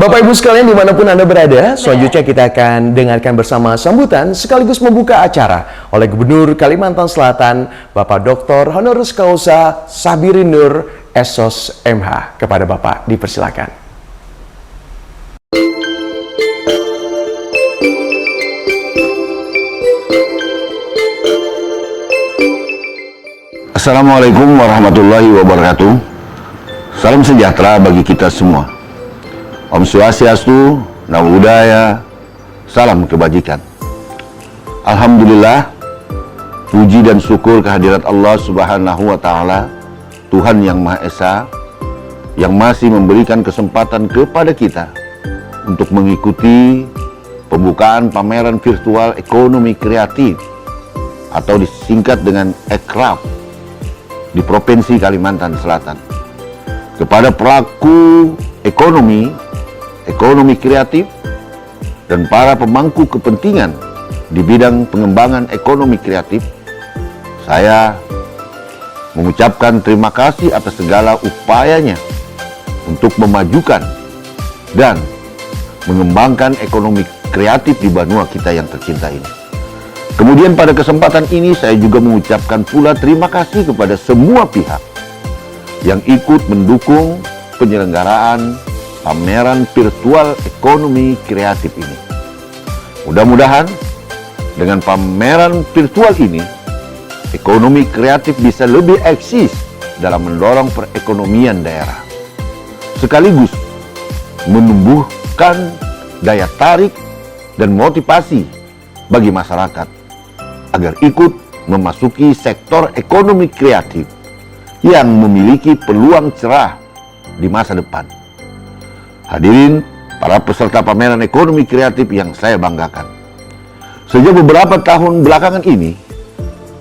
Bapak Ibu sekalian dimanapun Anda berada, selanjutnya kita akan dengarkan bersama sambutan sekaligus membuka acara oleh Gubernur Kalimantan Selatan, Bapak Dr. Honoris Causa Sabirin Nur SOS MH. Kepada Bapak dipersilakan. Assalamualaikum warahmatullahi wabarakatuh. Salam sejahtera bagi kita semua. Om Swastiastu, Namo Buddhaya, salam kebajikan. Alhamdulillah, puji dan syukur kehadirat Allah Subhanahu wa Ta'ala, Tuhan yang Maha Esa, yang masih memberikan kesempatan kepada kita untuk mengikuti pembukaan pameran virtual ekonomi kreatif atau disingkat dengan Ekraf di Provinsi Kalimantan Selatan. Kepada pelaku ekonomi kreatif, dan para pemangku kepentingan di bidang pengembangan ekonomi kreatif, saya mengucapkan terima kasih atas segala upayanya untuk memajukan dan mengembangkan ekonomi kreatif di benua kita yang tercinta ini. Kemudian pada kesempatan ini saya juga mengucapkan pula terima kasih kepada semua pihak yang ikut mendukung penyelenggaraan pameran virtual ekonomi kreatif ini. Mudah-mudahan dengan pameran virtual ini, ekonomi kreatif bisa lebih eksis dalam mendorong perekonomian daerah, sekaligus menumbuhkan daya tarik dan motivasi bagi masyarakat agar ikut memasuki sektor ekonomi kreatif yang memiliki peluang cerah di masa depan. Hadirin para peserta pameran ekonomi kreatif yang saya banggakan. Sejak beberapa tahun belakangan ini,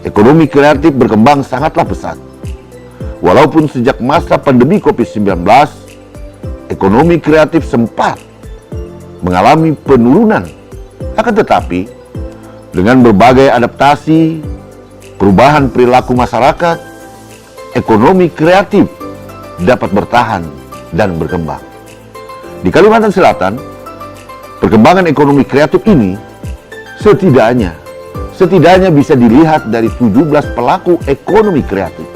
ekonomi kreatif berkembang sangatlah pesat. Walaupun sejak masa pandemi COVID-19, ekonomi kreatif sempat mengalami penurunan. Akan tetapi, dengan berbagai adaptasi, perubahan perilaku masyarakat, ekonomi kreatif dapat bertahan dan berkembang. Di Kalimantan Selatan, perkembangan ekonomi kreatif ini setidaknya bisa dilihat dari 17 pelaku ekonomi kreatif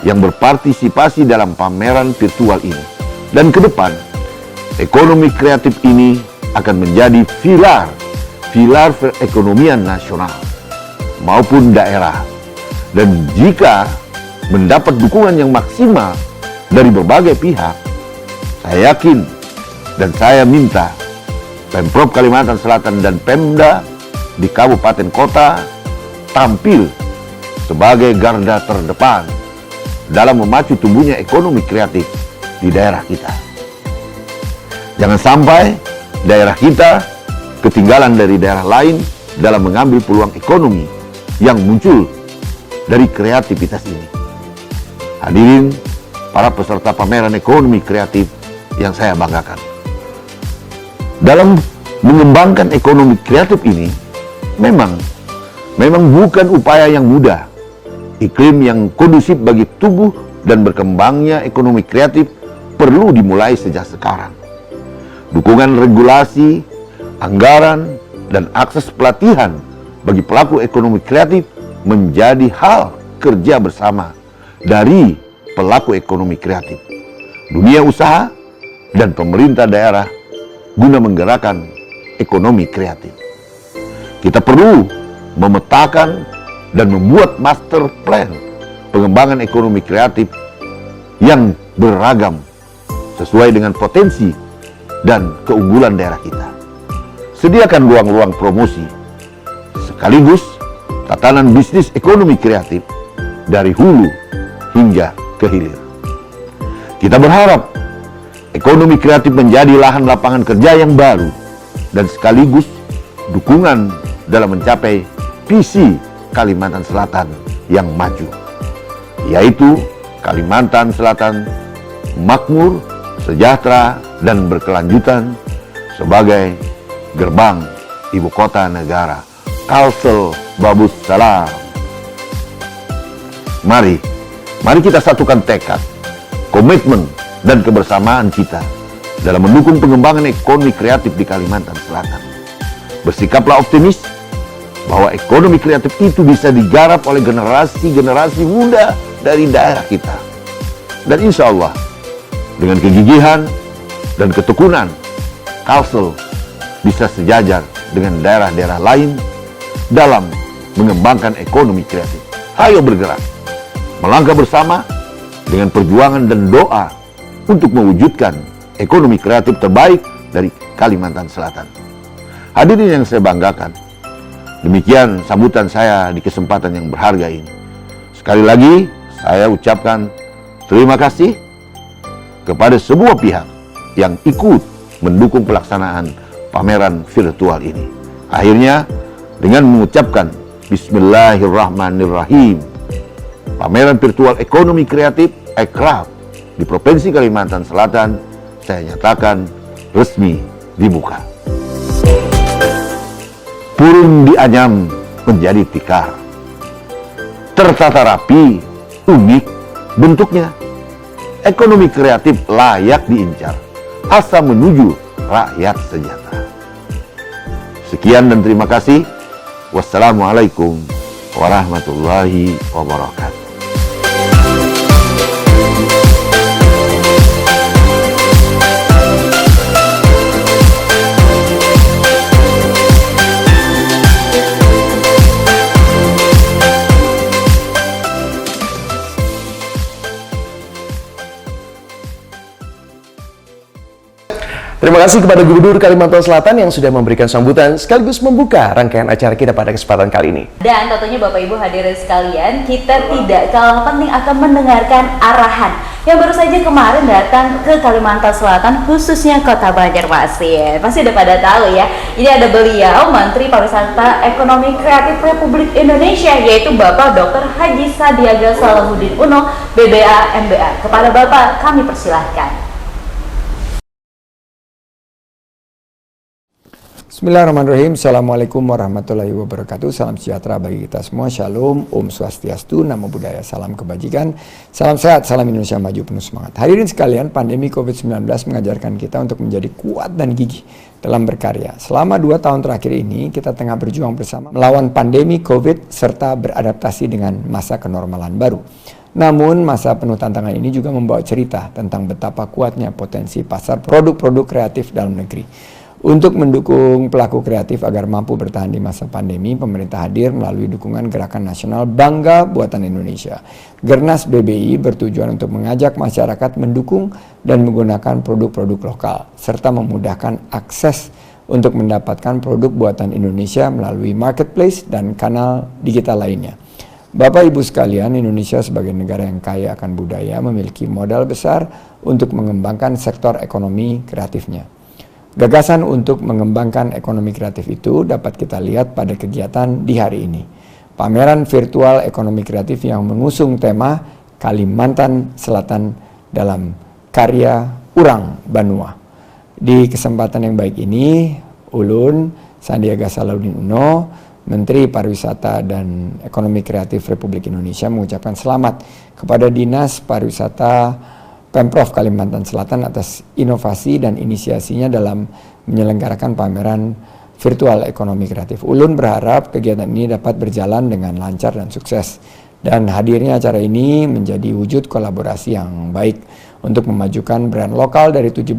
yang berpartisipasi dalam pameran virtual ini. Dan ke depan, ekonomi kreatif ini akan menjadi pilar perekonomian nasional maupun daerah. Dan jika mendapat dukungan yang maksimal dari berbagai pihak, saya yakin dan saya minta Pemprov Kalimantan Selatan dan Pemda di kabupaten kota tampil sebagai garda terdepan dalam memacu tumbuhnya ekonomi kreatif di daerah kita. Jangan sampai daerah kita ketinggalan dari daerah lain dalam mengambil peluang ekonomi yang muncul dari kreativitas ini. Hadirin para peserta pameran ekonomi kreatif yang saya banggakan. Dalam mengembangkan ekonomi kreatif ini, memang bukan upaya yang mudah. Iklim yang kondusif bagi tumbuh dan berkembangnya ekonomi kreatif perlu dimulai sejak sekarang. Dukungan regulasi, anggaran, dan akses pelatihan bagi pelaku ekonomi kreatif menjadi hal kerja bersama dari pelaku ekonomi kreatif, dunia usaha, dan pemerintah daerah guna menggerakkan ekonomi kreatif. Kita perlu memetakan dan membuat master plan pengembangan ekonomi kreatif yang beragam sesuai dengan potensi dan keunggulan daerah kita. Sediakan ruang-ruang promosi sekaligus tatanan bisnis ekonomi kreatif dari hulu hingga ke hilir. Kita berharap ekonomi kreatif menjadi lahan lapangan kerja yang baru dan sekaligus dukungan dalam mencapai visi Kalimantan Selatan yang maju, yaitu Kalimantan Selatan makmur, sejahtera, dan berkelanjutan sebagai gerbang ibu kota negara. Kalsel Babus Salam. Mari kita satukan tekad, komitmen, dan kebersamaan kita dalam mendukung pengembangan ekonomi kreatif di Kalimantan Selatan. Bersikaplah optimis bahwa ekonomi kreatif itu bisa digarap oleh generasi-generasi muda dari daerah kita. Dan insya Allah, dengan kegigihan dan ketekunan, Kalsel bisa sejajar dengan daerah-daerah lain dalam mengembangkan ekonomi kreatif. Ayo bergerak, melangkah bersama dengan perjuangan dan doa untuk mewujudkan ekonomi kreatif terbaik dari Kalimantan Selatan. Hadirin yang saya banggakan, demikian sambutan saya di kesempatan yang berharga ini. Sekali lagi, saya ucapkan terima kasih kepada semua pihak yang ikut mendukung pelaksanaan pameran virtual ini. Akhirnya, dengan mengucapkan Bismillahirrahmanirrahim, pameran virtual ekonomi kreatif Ekraf di Provinsi Kalimantan Selatan saya nyatakan resmi dibuka. Purun dianyam menjadi tikar, tertata rapi, unik bentuknya. Ekonomi kreatif layak diincar, asa menuju rakyat sejahtera. Sekian dan terima kasih. Wassalamualaikum warahmatullahi wabarakatuh. Terima kasih kepada Gubernur Kalimantan Selatan yang sudah memberikan sambutan sekaligus membuka rangkaian acara kita pada kesempatan kali ini. Dan tentunya Bapak Ibu hadirin sekalian, kita tidak kalah penting akan mendengarkan arahan yang baru saja kemarin datang ke Kalimantan Selatan, khususnya Kota Banjarmasin. Pasti udah pada tahu ya, ini ada beliau Menteri Pariwisata Ekonomi Kreatif Republik Indonesia, yaitu Bapak Dr. Haji Sandiaga Salahuddin Uno, BBA MBA. Kepada Bapak kami persilahkan. Bismillahirrahmanirrahim. Assalamualaikum warahmatullahi wabarakatuh. Salam sejahtera bagi kita semua. Shalom, Om Swastiastu, Namo Buddhaya, salam kebajikan, salam sehat, salam Indonesia maju penuh semangat. Hadirin sekalian, pandemi COVID-19 mengajarkan kita untuk menjadi kuat dan gigih dalam berkarya. Selama 2 tahun terakhir ini, kita tengah berjuang bersama melawan pandemi COVID serta beradaptasi dengan masa kenormalan baru. Namun, masa penuh tantangan ini juga membawa cerita tentang betapa kuatnya potensi pasar produk-produk kreatif dalam negeri. Untuk mendukung pelaku kreatif agar mampu bertahan di masa pandemi, pemerintah hadir melalui dukungan Gerakan Nasional Bangga Buatan Indonesia. Gernas BBI bertujuan untuk mengajak masyarakat mendukung dan menggunakan produk-produk lokal, serta memudahkan akses untuk mendapatkan produk buatan Indonesia melalui marketplace dan kanal digital lainnya. Bapak Ibu sekalian, Indonesia sebagai negara yang kaya akan budaya memiliki modal besar untuk mengembangkan sektor ekonomi kreatifnya. Gagasan untuk mengembangkan ekonomi kreatif itu dapat kita lihat pada kegiatan di hari ini. Pameran virtual ekonomi kreatif yang mengusung tema Kalimantan Selatan dalam karya Urang Banua. Di kesempatan yang baik ini, Ulun Sandiaga Salahuddin Uno, Menteri Pariwisata dan Ekonomi Kreatif Republik Indonesia mengucapkan selamat kepada Dinas Pariwisata Pemprov Kalimantan Selatan atas inovasi dan inisiasinya dalam menyelenggarakan pameran virtual ekonomi kreatif. Ulun berharap kegiatan ini dapat berjalan dengan lancar dan sukses. Dan hadirnya acara ini menjadi wujud kolaborasi yang baik untuk memajukan brand lokal dari 17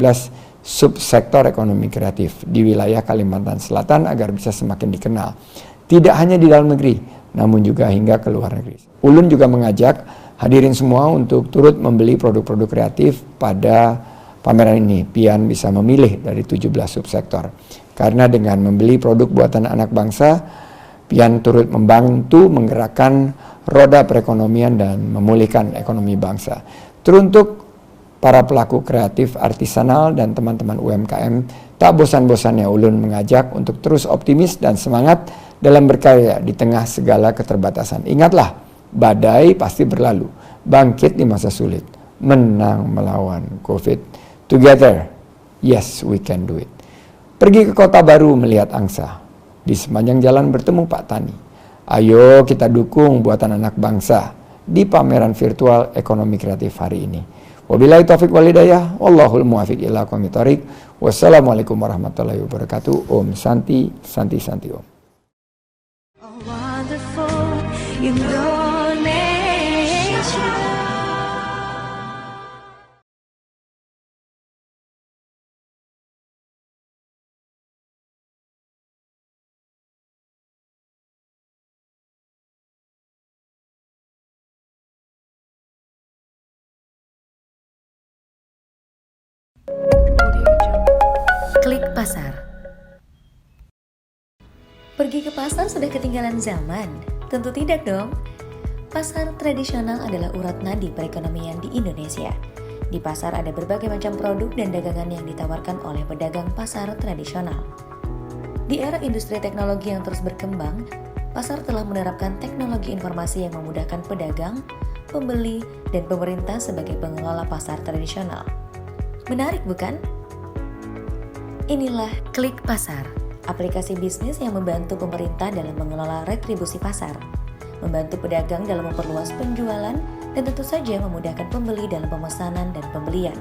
subsektor ekonomi kreatif di wilayah Kalimantan Selatan agar bisa semakin dikenal. Tidak hanya di dalam negeri, namun juga hingga ke luar negeri. Ulun juga mengajak hadirin semua untuk turut membeli produk-produk kreatif pada pameran ini. Pian bisa memilih dari 17 subsektor. Karena dengan membeli produk buatan anak bangsa, Pian turut membantu menggerakkan roda perekonomian dan memulihkan ekonomi bangsa. Teruntuk para pelaku kreatif artisanal dan teman-teman UMKM, tak bosan-bosannya Ulun mengajak untuk terus optimis dan semangat dalam berkarya di tengah segala keterbatasan. Ingatlah, badai pasti berlalu, bangkit di masa sulit, menang melawan COVID. Together, yes we can do it. Pergi ke kota baru melihat angsa, di sepanjang jalan bertemu Pak Tani. Ayo kita dukung buatan anak bangsa di pameran virtual ekonomi kreatif hari ini. Wabillahi taufiq wal hidayah. Wallahul muwaffiq ila aqwamit thoriq. Wassalamualaikum warahmatullahi wabarakatuh. Om Santi, Santi, Santi Om. A wonderful Indonesia. Klik pasar. Pergi ke pasar sudah ketinggalan zaman? Tentu tidak dong. Pasar tradisional adalah urat nadi perekonomian di Indonesia. Di pasar ada berbagai macam produk dan dagangan yang ditawarkan oleh pedagang pasar tradisional. Di era industri teknologi yang terus berkembang, pasar telah menerapkan teknologi informasi yang memudahkan pedagang, pembeli, dan pemerintah sebagai pengelola pasar tradisional. Menarik bukan? Inilah Klik Pasar, aplikasi bisnis yang membantu pemerintah dalam mengelola retribusi pasar, membantu pedagang dalam memperluas penjualan, dan tentu saja memudahkan pembeli dalam pemesanan dan pembelian.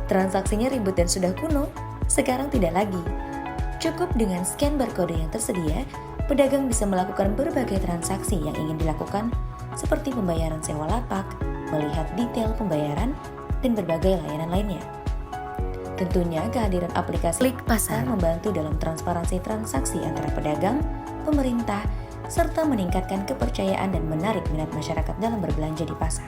Transaksinya ribet dan sudah kuno, sekarang tidak lagi. Cukup dengan scan barcode yang tersedia, pedagang bisa melakukan berbagai transaksi yang ingin dilakukan, seperti pembayaran sewa lapak, melihat detail pembayaran, dan berbagai layanan lainnya. Tentunya kehadiran aplikasi Klik Pasar membantu dalam transparansi transaksi antara pedagang, pemerintah, serta meningkatkan kepercayaan dan menarik minat masyarakat dalam berbelanja di pasar.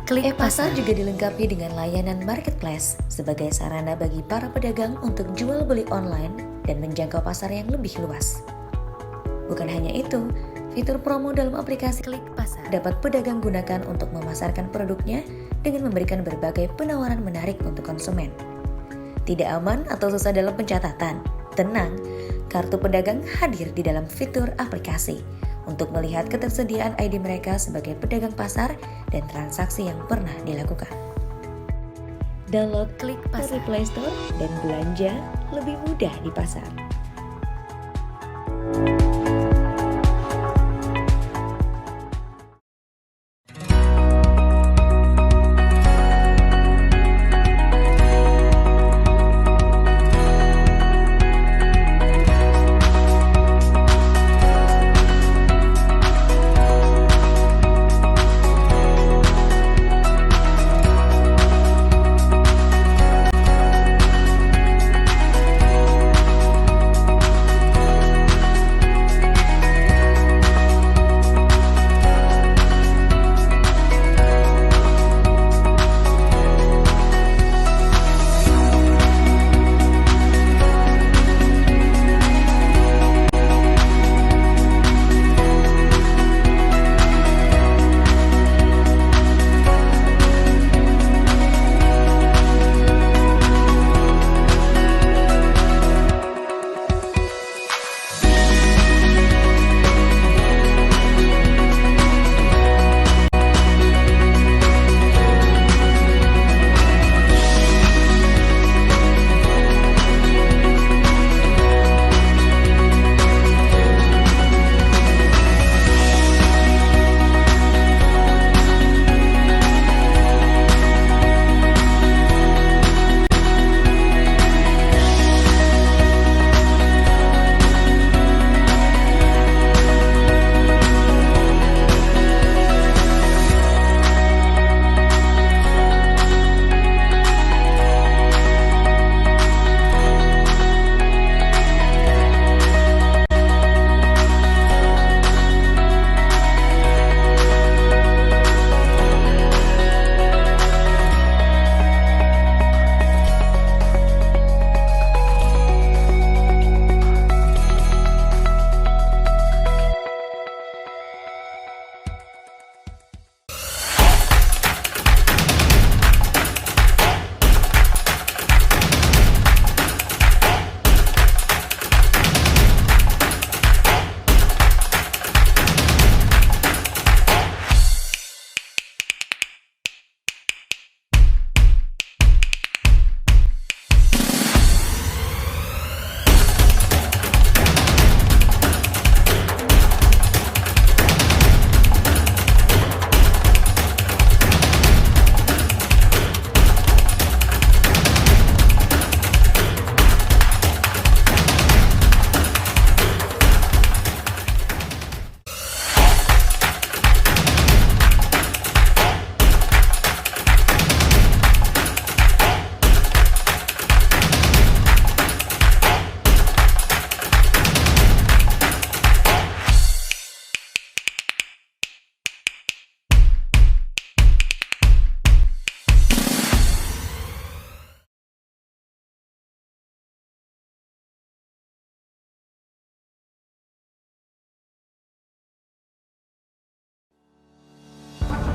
Klik Pasar juga dilengkapi dengan layanan marketplace sebagai sarana bagi para pedagang untuk jual beli online dan menjangkau pasar yang lebih luas. Bukan hanya itu, fitur promo dalam aplikasi Klik Pasar dapat pedagang gunakan untuk memasarkan produknya dengan memberikan berbagai penawaran menarik untuk konsumen. Tidak aman atau susah dalam pencatatan? Tenang, kartu pedagang hadir di dalam fitur aplikasi untuk melihat ketersediaan ID mereka sebagai pedagang pasar dan transaksi yang pernah dilakukan. Download Klik Pasar di Play Store dan belanja lebih mudah di pasar.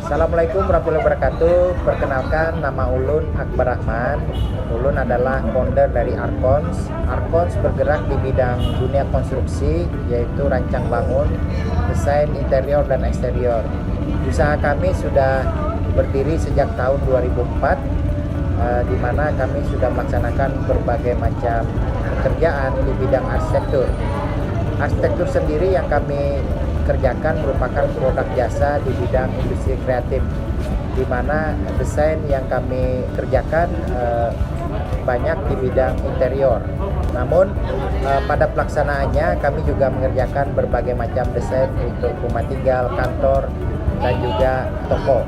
Assalamualaikum warahmatullahi wabarakatuh. Perkenalkan, nama Ulun Akbar Rahman. Ulun adalah founder dari Arkons. Arkons bergerak di bidang dunia konstruksi, yaitu rancang bangun, desain interior dan eksterior. Usaha kami sudah berdiri sejak tahun 2004, di mana kami sudah melaksanakan berbagai macam pekerjaan di bidang arsitektur. Arsitektur sendiri yang kami kerjakan merupakan produk jasa di bidang industri kreatif, di mana desain yang kami kerjakan banyak di bidang interior. Namun pada pelaksanaannya kami juga mengerjakan berbagai macam desain untuk rumah tinggal, kantor, dan juga toko.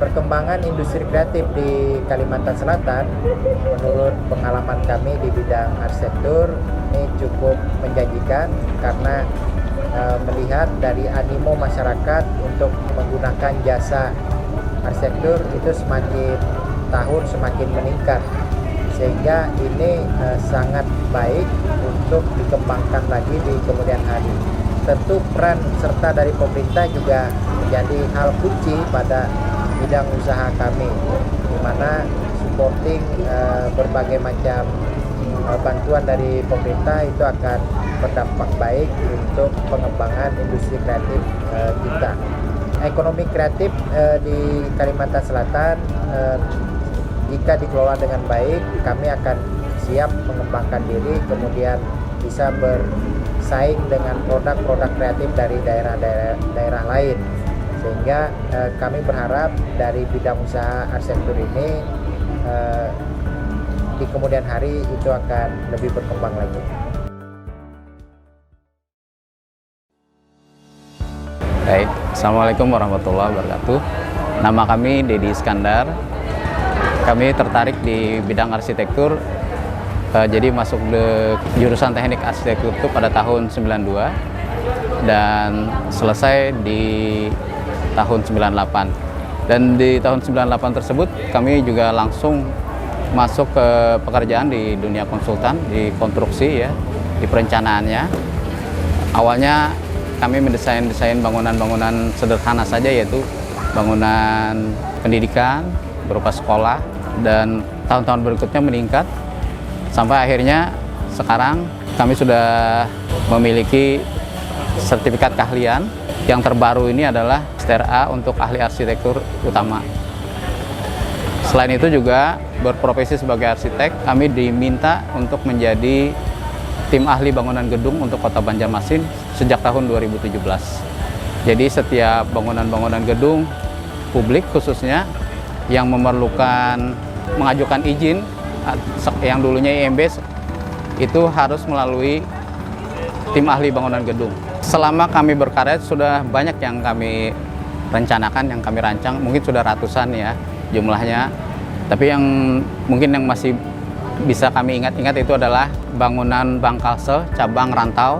Perkembangan industri kreatif di Kalimantan Selatan menurut pengalaman kami di bidang arsitektur ini cukup menjanjikan, karena melihat dari animo masyarakat untuk menggunakan jasa arsitektur itu semakin tahun semakin meningkat, sehingga ini sangat baik untuk dikembangkan lagi di kemudian hari. Tentu peran serta dari pemerintah juga menjadi hal kunci pada bidang usaha kami, di mana supporting berbagai macam bantuan dari pemerintah itu akan berdampak baik untuk pengembangan industri kreatif kita. Ekonomi kreatif di Kalimantan Selatan jika dikelola dengan baik, kami akan siap mengembangkan diri, kemudian bisa bersaing dengan produk-produk kreatif dari daerah lain. Sehingga kami berharap dari bidang usaha arsitektur ini di kemudian hari itu akan lebih berkembang lagi. Baik, Assalamualaikum warahmatullahi wabarakatuh. Nama kami Dedi Iskandar. Kami tertarik di bidang arsitektur, jadi masuk ke jurusan teknik arsitektur itu pada tahun 92 dan selesai di tahun 98. Dan di tahun 98 tersebut kami juga langsung masuk ke pekerjaan di dunia konsultan, di konstruksi ya, di perencanaannya. Awalnya kami mendesain bangunan-bangunan sederhana saja, yaitu bangunan pendidikan berupa sekolah, dan tahun-tahun berikutnya meningkat sampai akhirnya sekarang kami sudah memiliki sertifikat keahlian. Yang terbaru ini adalah STRA untuk ahli arsitektur utama. Selain itu juga berprofesi sebagai arsitek, kami diminta untuk menjadi tim ahli bangunan gedung untuk Kota Banjarmasin sejak tahun 2017. Jadi setiap bangunan-bangunan gedung publik khususnya yang memerlukan mengajukan izin yang dulunya IMB itu harus melalui tim ahli bangunan gedung. Selama kami berkarya sudah banyak yang kami rencanakan, yang kami rancang, mungkin sudah ratusan ya jumlahnya. Tapi yang mungkin yang masih bisa kami ingat-ingat itu adalah bangunan Bangkalse, cabang Rantau.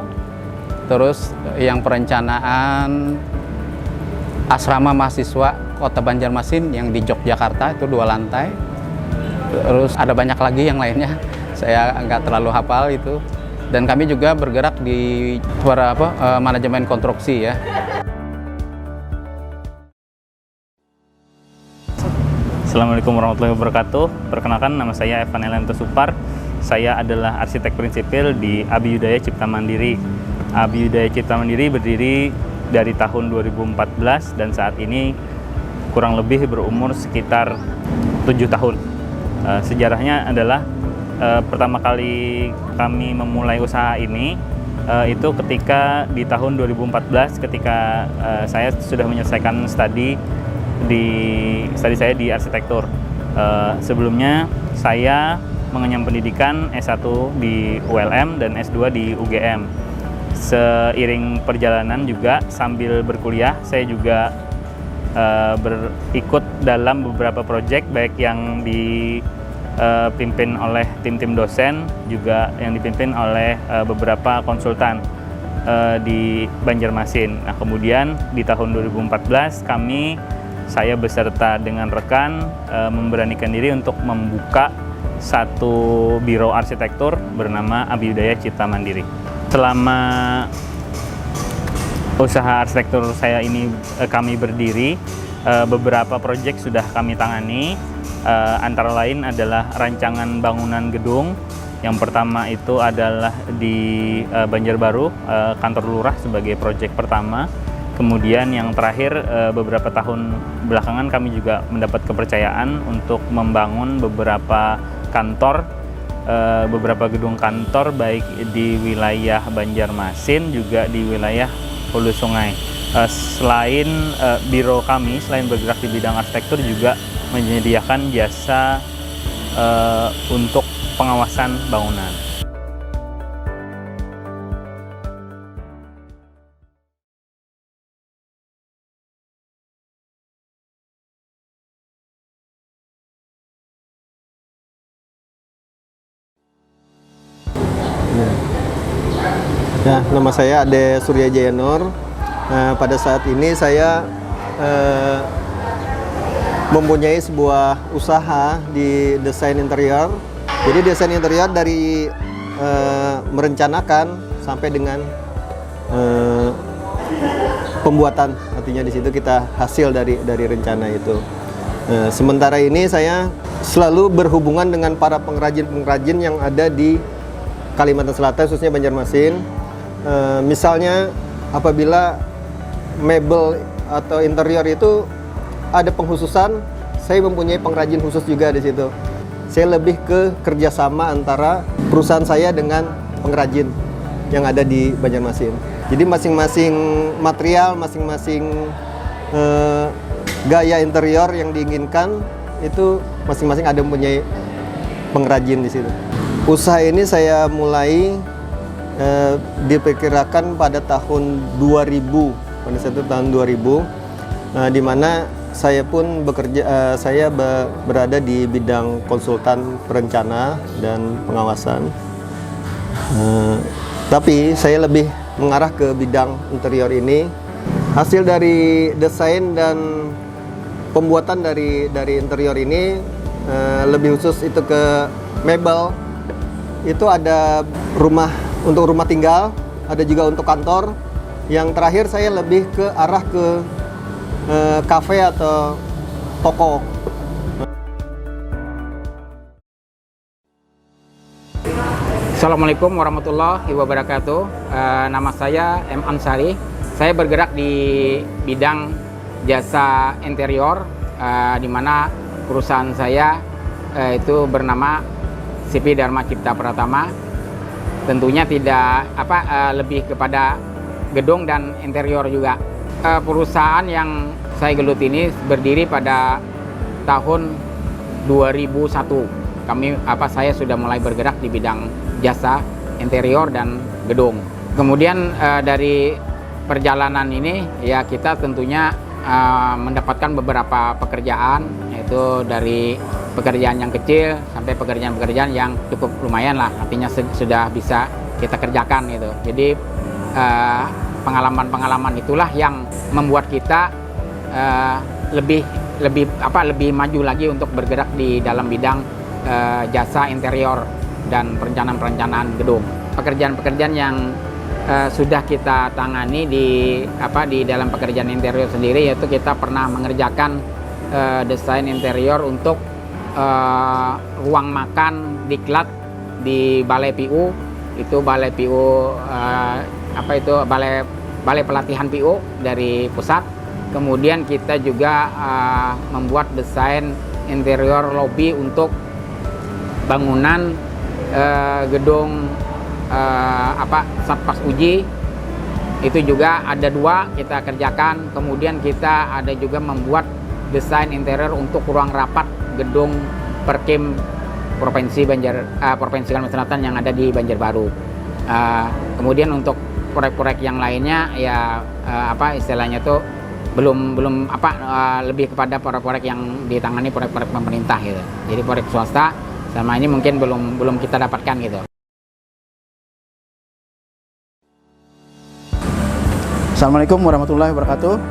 Terus yang perencanaan asrama mahasiswa Kota Banjarmasin yang di Yogyakarta itu 2 lantai. Terus ada banyak lagi yang lainnya, saya nggak terlalu hafal itu. Dan kami juga bergerak di manajemen konstruksi ya. Assalamualaikum warahmatullahi wabarakatuh. Perkenalkan, nama saya Evan Elanto Supar. Saya adalah arsitek prinsipil di Abiyudaya Cipta Mandiri. Abiyudaya Cipta Mandiri berdiri dari tahun 2014 dan saat ini kurang lebih berumur sekitar 7 tahun. Sejarahnya adalah pertama kali kami memulai usaha ini itu ketika di tahun 2014 ketika saya sudah menyelesaikan studi saya di arsitektur. Sebelumnya saya mengenyam pendidikan S1 di ULM dan S2 di UGM. Seiring perjalanan juga sambil berkuliah saya juga berikut dalam beberapa proyek, baik yang dipimpin oleh tim-tim dosen, juga yang dipimpin oleh beberapa konsultan di Banjarmasin. Nah, kemudian di tahun 2014 saya beserta dengan rekan memberanikan diri untuk membuka satu biro arsitektur bernama Abiyudaya Cipta Mandiri. Selama usaha arsitektur saya ini kami berdiri, beberapa proyek sudah kami tangani, antara lain adalah rancangan bangunan gedung. Yang pertama itu adalah di Banjarbaru, kantor lurah sebagai proyek pertama. Kemudian yang terakhir, beberapa tahun belakangan kami juga mendapat kepercayaan untuk membangun beberapa kantor, beberapa gedung kantor baik di wilayah Banjarmasin juga di wilayah Hulu Sungai. Selain biro kami, selain bergerak di bidang arsitektur, juga menyediakan jasa untuk pengawasan bangunan. Nah, nama saya Ade Surya Jayanur. Pada saat ini saya mempunyai sebuah usaha di desain interior. Jadi desain interior dari merencanakan sampai dengan pembuatan. Artinya di situ kita hasil dari rencana itu. Sementara ini saya selalu berhubungan dengan para pengrajin-pengrajin yang ada di Kalimantan Selatan, khususnya Banjarmasin. Misalnya apabila mebel atau interior itu ada pengkhususan, saya mempunyai pengrajin khusus juga di situ. Saya lebih ke kerjasama antara perusahaan saya dengan pengrajin yang ada di Banjarmasin. Jadi masing-masing material, masing-masing gaya interior yang diinginkan itu masing-masing ada mempunyai pengrajin di situ. Usaha ini saya mulai diperkirakan pada tahun 2000, pada saat itu tahun 2000, di mana saya pun bekerja, saya berada di bidang konsultan perencana dan pengawasan. Tapi saya lebih mengarah ke bidang interior ini. Hasil dari desain dan pembuatan dari interior ini, lebih khusus itu ke mebel. Itu ada untuk rumah tinggal, ada juga untuk kantor. Yang terakhir saya lebih ke arah ke kafe atau toko. Assalamualaikum warahmatullahi wabarakatuh. Nama saya M. Ansari. Saya bergerak di bidang jasa interior, di mana perusahaan saya itu bernama CP Dharma Cipta Pratama. Tentunya tidak lebih kepada gedung dan interior juga. Perusahaan yang saya geluti ini berdiri pada tahun 2001. Saya sudah mulai bergerak di bidang jasa interior dan gedung. Kemudian dari perjalanan ini ya kita tentunya mendapatkan beberapa pekerjaan, yaitu dari pekerjaan yang kecil sampai pekerjaan-pekerjaan yang cukup lumayan lah, artinya sudah bisa kita kerjakan gitu. Jadi pengalaman-pengalaman itulah yang membuat kita lebih maju lagi untuk bergerak di dalam bidang jasa interior dan perencanaan gedung. Pekerjaan-pekerjaan yang sudah kita tangani di dalam pekerjaan interior sendiri, yaitu kita pernah mengerjakan desain interior untuk ruang makan diklat di Balai PU. Itu Balai PU Balai Pelatihan PU dari pusat. Kemudian kita juga membuat desain interior lobby untuk bangunan gedung Satpas Uji. Itu juga ada 2 kita kerjakan. Kemudian kita ada juga membuat desain interior untuk ruang rapat gedung Perkim Provinsi Kalimantan Selatan yang ada di Banjarbaru. Kemudian untuk proyek-proyek yang lainnya ya istilahnya tuh belum lebih kepada proyek-proyek yang ditangani proyek-proyek pemerintah gitu. Jadi proyek swasta selama ini mungkin belum kita dapatkan gitu. Assalamualaikum warahmatullahi wabarakatuh.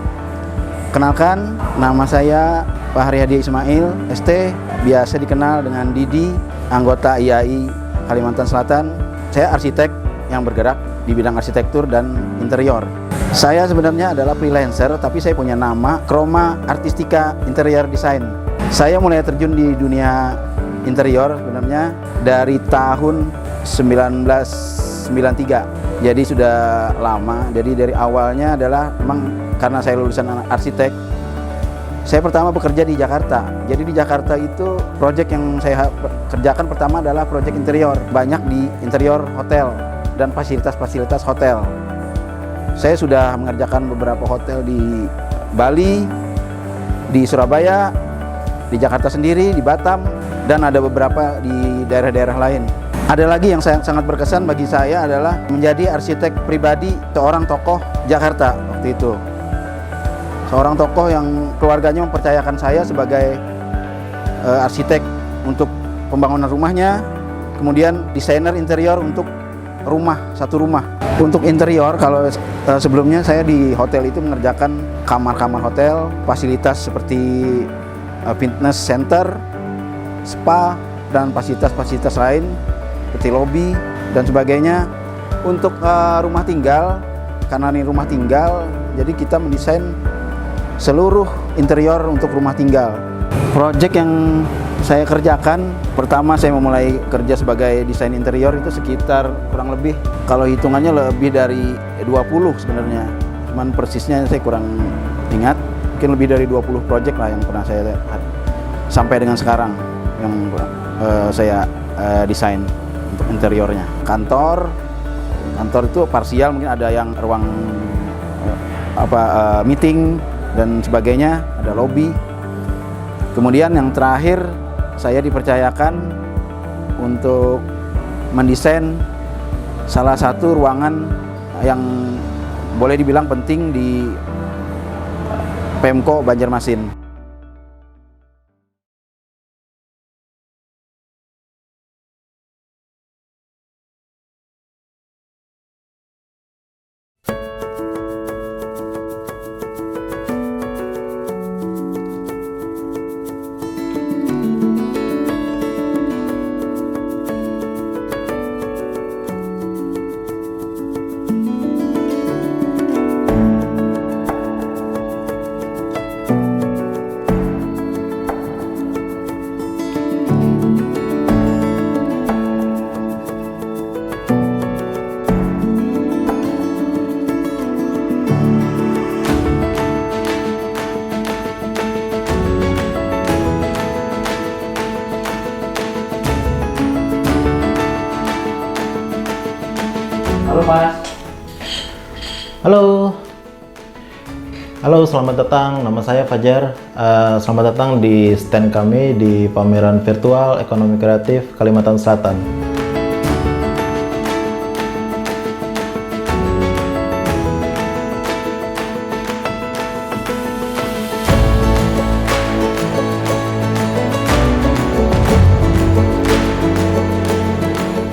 Kenalkan, nama saya Pak Haryadi Ismail, ST, biasa dikenal dengan Didi, anggota IAI Kalimantan Selatan. Saya arsitek yang bergerak di bidang arsitektur dan interior. Saya sebenarnya adalah freelancer, tapi saya punya nama Chroma Artistica Interior Design. Saya mulai terjun di dunia interior sebenarnya dari tahun 1993. Jadi sudah lama. Jadi dari awalnya adalah memang karena saya lulusan arsitek, saya pertama bekerja di Jakarta. Jadi di Jakarta itu proyek yang saya kerjakan pertama adalah proyek interior. Banyak di interior hotel dan fasilitas-fasilitas hotel. Saya sudah mengerjakan beberapa hotel di Bali, di Surabaya, di Jakarta sendiri, di Batam, dan ada beberapa di daerah-daerah lain. Ada lagi yang sangat berkesan bagi saya adalah menjadi arsitek pribadi seorang tokoh Jakarta waktu itu. Seorang tokoh yang keluarganya mempercayakan saya sebagai arsitek untuk pembangunan rumahnya, kemudian desainer interior untuk satu rumah. Untuk interior, kalau sebelumnya saya di hotel itu mengerjakan kamar-kamar hotel, fasilitas seperti fitness center, spa, dan fasilitas-fasilitas lain seperti lobby dan sebagainya. Untuk rumah tinggal, karena ini rumah tinggal, jadi kita mendesain seluruh interior untuk rumah tinggal. Proyek yang saya kerjakan, pertama saya memulai kerja sebagai desain interior itu sekitar kurang lebih, kalau hitungannya lebih dari 20 sebenarnya. Cuman persisnya saya kurang ingat, mungkin lebih dari 20 proyek lah yang pernah saya lihat sampai dengan sekarang yang saya desain untuk interiornya. Kantor itu parsial, mungkin ada yang ruang meeting dan sebagainya, ada lobby. Kemudian yang terakhir saya dipercayakan untuk mendesain salah satu ruangan yang boleh dibilang penting di Pemko Banjarmasin. Halo Mas. Halo, selamat datang. Nama saya Fajar. Selamat datang di stand kami di pameran virtual ekonomi kreatif Kalimantan Selatan.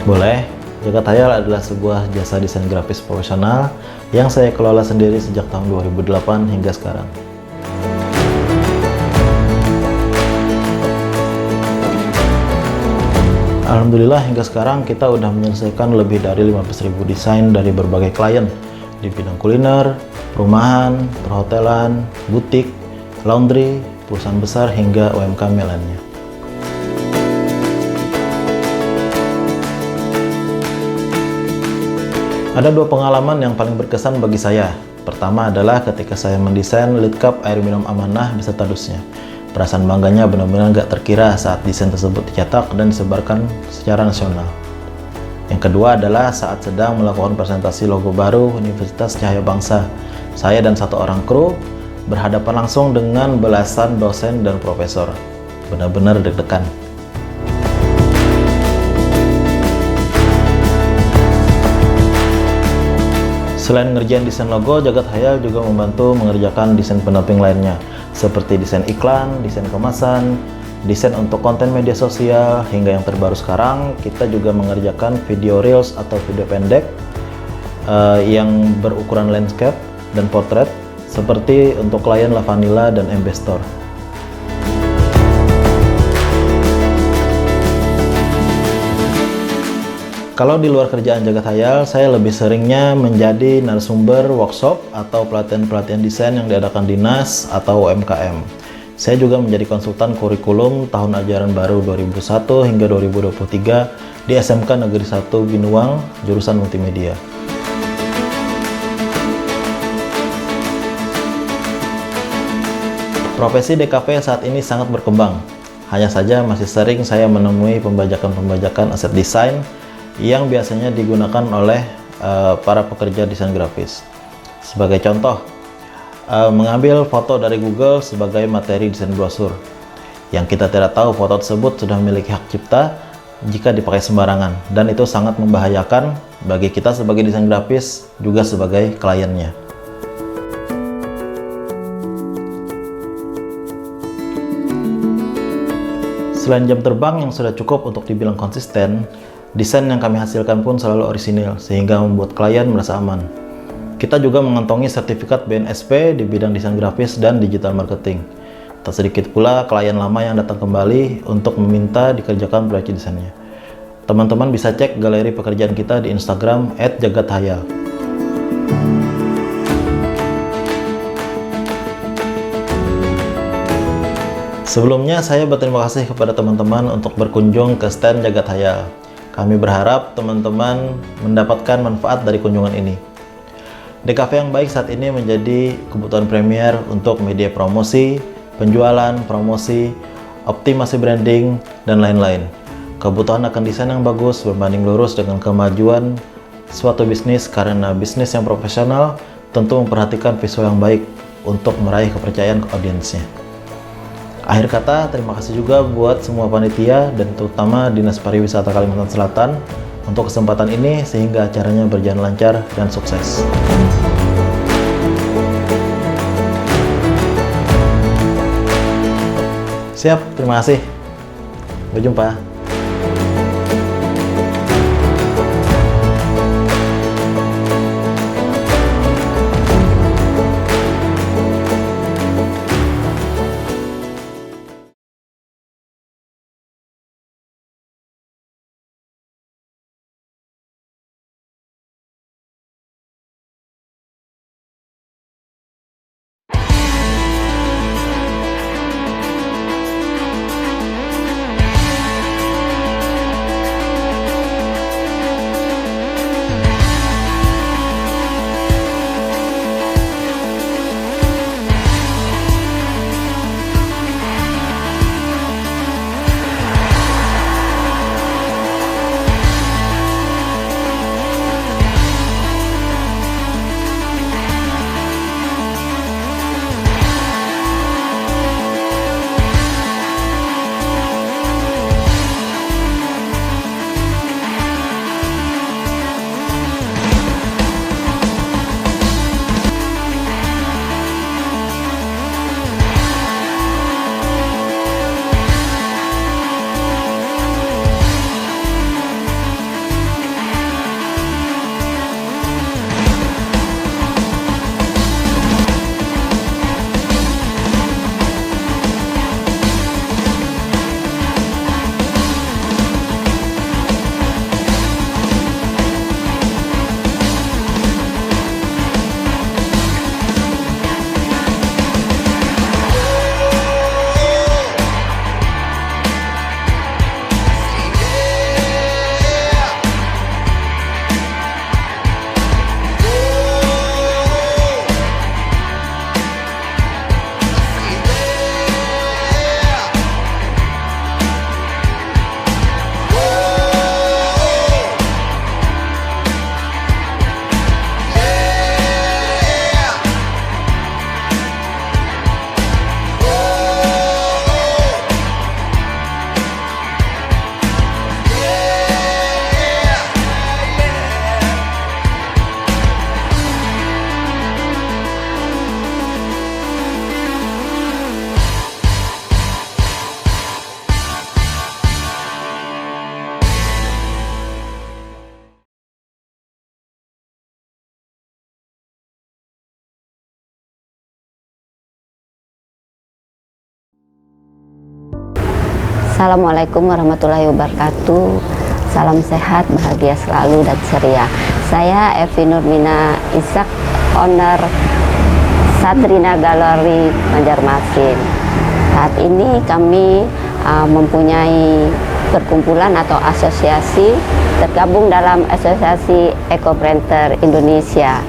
Boleh. Jagat Hayal adalah sebuah jasa desain grafis profesional yang saya kelola sendiri sejak tahun 2008 hingga sekarang. Alhamdulillah hingga sekarang kita udah menyelesaikan lebih dari 15.000 desain dari berbagai klien di bidang kuliner, perumahan, perhotelan, butik, laundry, perusahaan besar hingga UMKM lainnya. Ada dua pengalaman yang paling berkesan bagi saya. Pertama adalah ketika saya mendesain lid cup air minum amanah beserta dusnya. Perasaan bangganya benar-benar gak terkira saat desain tersebut dicetak dan disebarkan secara nasional. Yang kedua adalah saat sedang melakukan presentasi logo baru Universitas Cahaya Bangsa. Saya dan satu orang kru berhadapan langsung dengan belasan dosen dan profesor. Benar-benar deg-degan. Selain ngerjain desain logo, Jagat Hayal juga membantu mengerjakan desain pendamping lainnya, seperti desain iklan, desain kemasan, desain untuk konten media sosial, hingga yang terbaru sekarang, kita juga mengerjakan video reels atau video pendek yang berukuran landscape dan portrait, seperti untuk klien La Vanilla dan MB Store. Kalau di luar kerjaan Jagat Hayal, saya lebih seringnya menjadi narasumber workshop atau pelatihan-pelatihan desain yang diadakan dinas atau UMKM. Saya juga menjadi konsultan kurikulum tahun ajaran baru 2001 hingga 2023 di SMK Negeri 1 Binuang, jurusan multimedia. Profesi DKV saat ini sangat berkembang. Hanya saja masih sering saya menemui pembajakan-pembajakan aset desain yang biasanya digunakan oleh para pekerja desain grafis. Sebagai contoh, mengambil foto dari Google sebagai materi desain brosur. Yang kita tidak tahu foto tersebut sudah memiliki hak cipta jika dipakai sembarangan, dan itu sangat membahayakan bagi kita sebagai desain grafis juga sebagai kliennya. Selain jam terbang yang sudah cukup untuk dibilang konsisten, desain yang kami hasilkan pun selalu orisinil, sehingga membuat klien merasa aman. Kita juga mengantongi sertifikat BNSP di bidang desain grafis dan digital marketing. Tak sedikit pula klien lama yang datang kembali untuk meminta dikerjakan proyek desainnya. Teman-teman bisa cek galeri pekerjaan kita di Instagram @jagathayal. Sebelumnya, saya berterima kasih kepada teman-teman untuk berkunjung ke stand Jagat Hayal. Kami berharap teman-teman mendapatkan manfaat dari kunjungan ini. DKV yang baik saat ini menjadi kebutuhan premier untuk media promosi, penjualan, promosi, optimasi branding, dan lain-lain. Kebutuhan akan desain yang bagus berbanding lurus dengan kemajuan suatu bisnis, karena bisnis yang profesional tentu memperhatikan visual yang baik untuk meraih kepercayaan audiensnya. Akhir kata, terima kasih juga buat semua panitia dan terutama Dinas Pariwisata Kalimantan Selatan untuk kesempatan ini sehingga acaranya berjalan lancar dan sukses. Siap, terima kasih. Sampai jumpa. Assalamualaikum warahmatullahi wabarakatuh. Salam sehat, bahagia selalu dan ceria. Saya Evi Nurmina Ishak, owner Satrina Galeri Banjarmasin. Saat ini kami mempunyai perkumpulan atau asosiasi, tergabung dalam Asosiasi Eco-Printer Indonesia.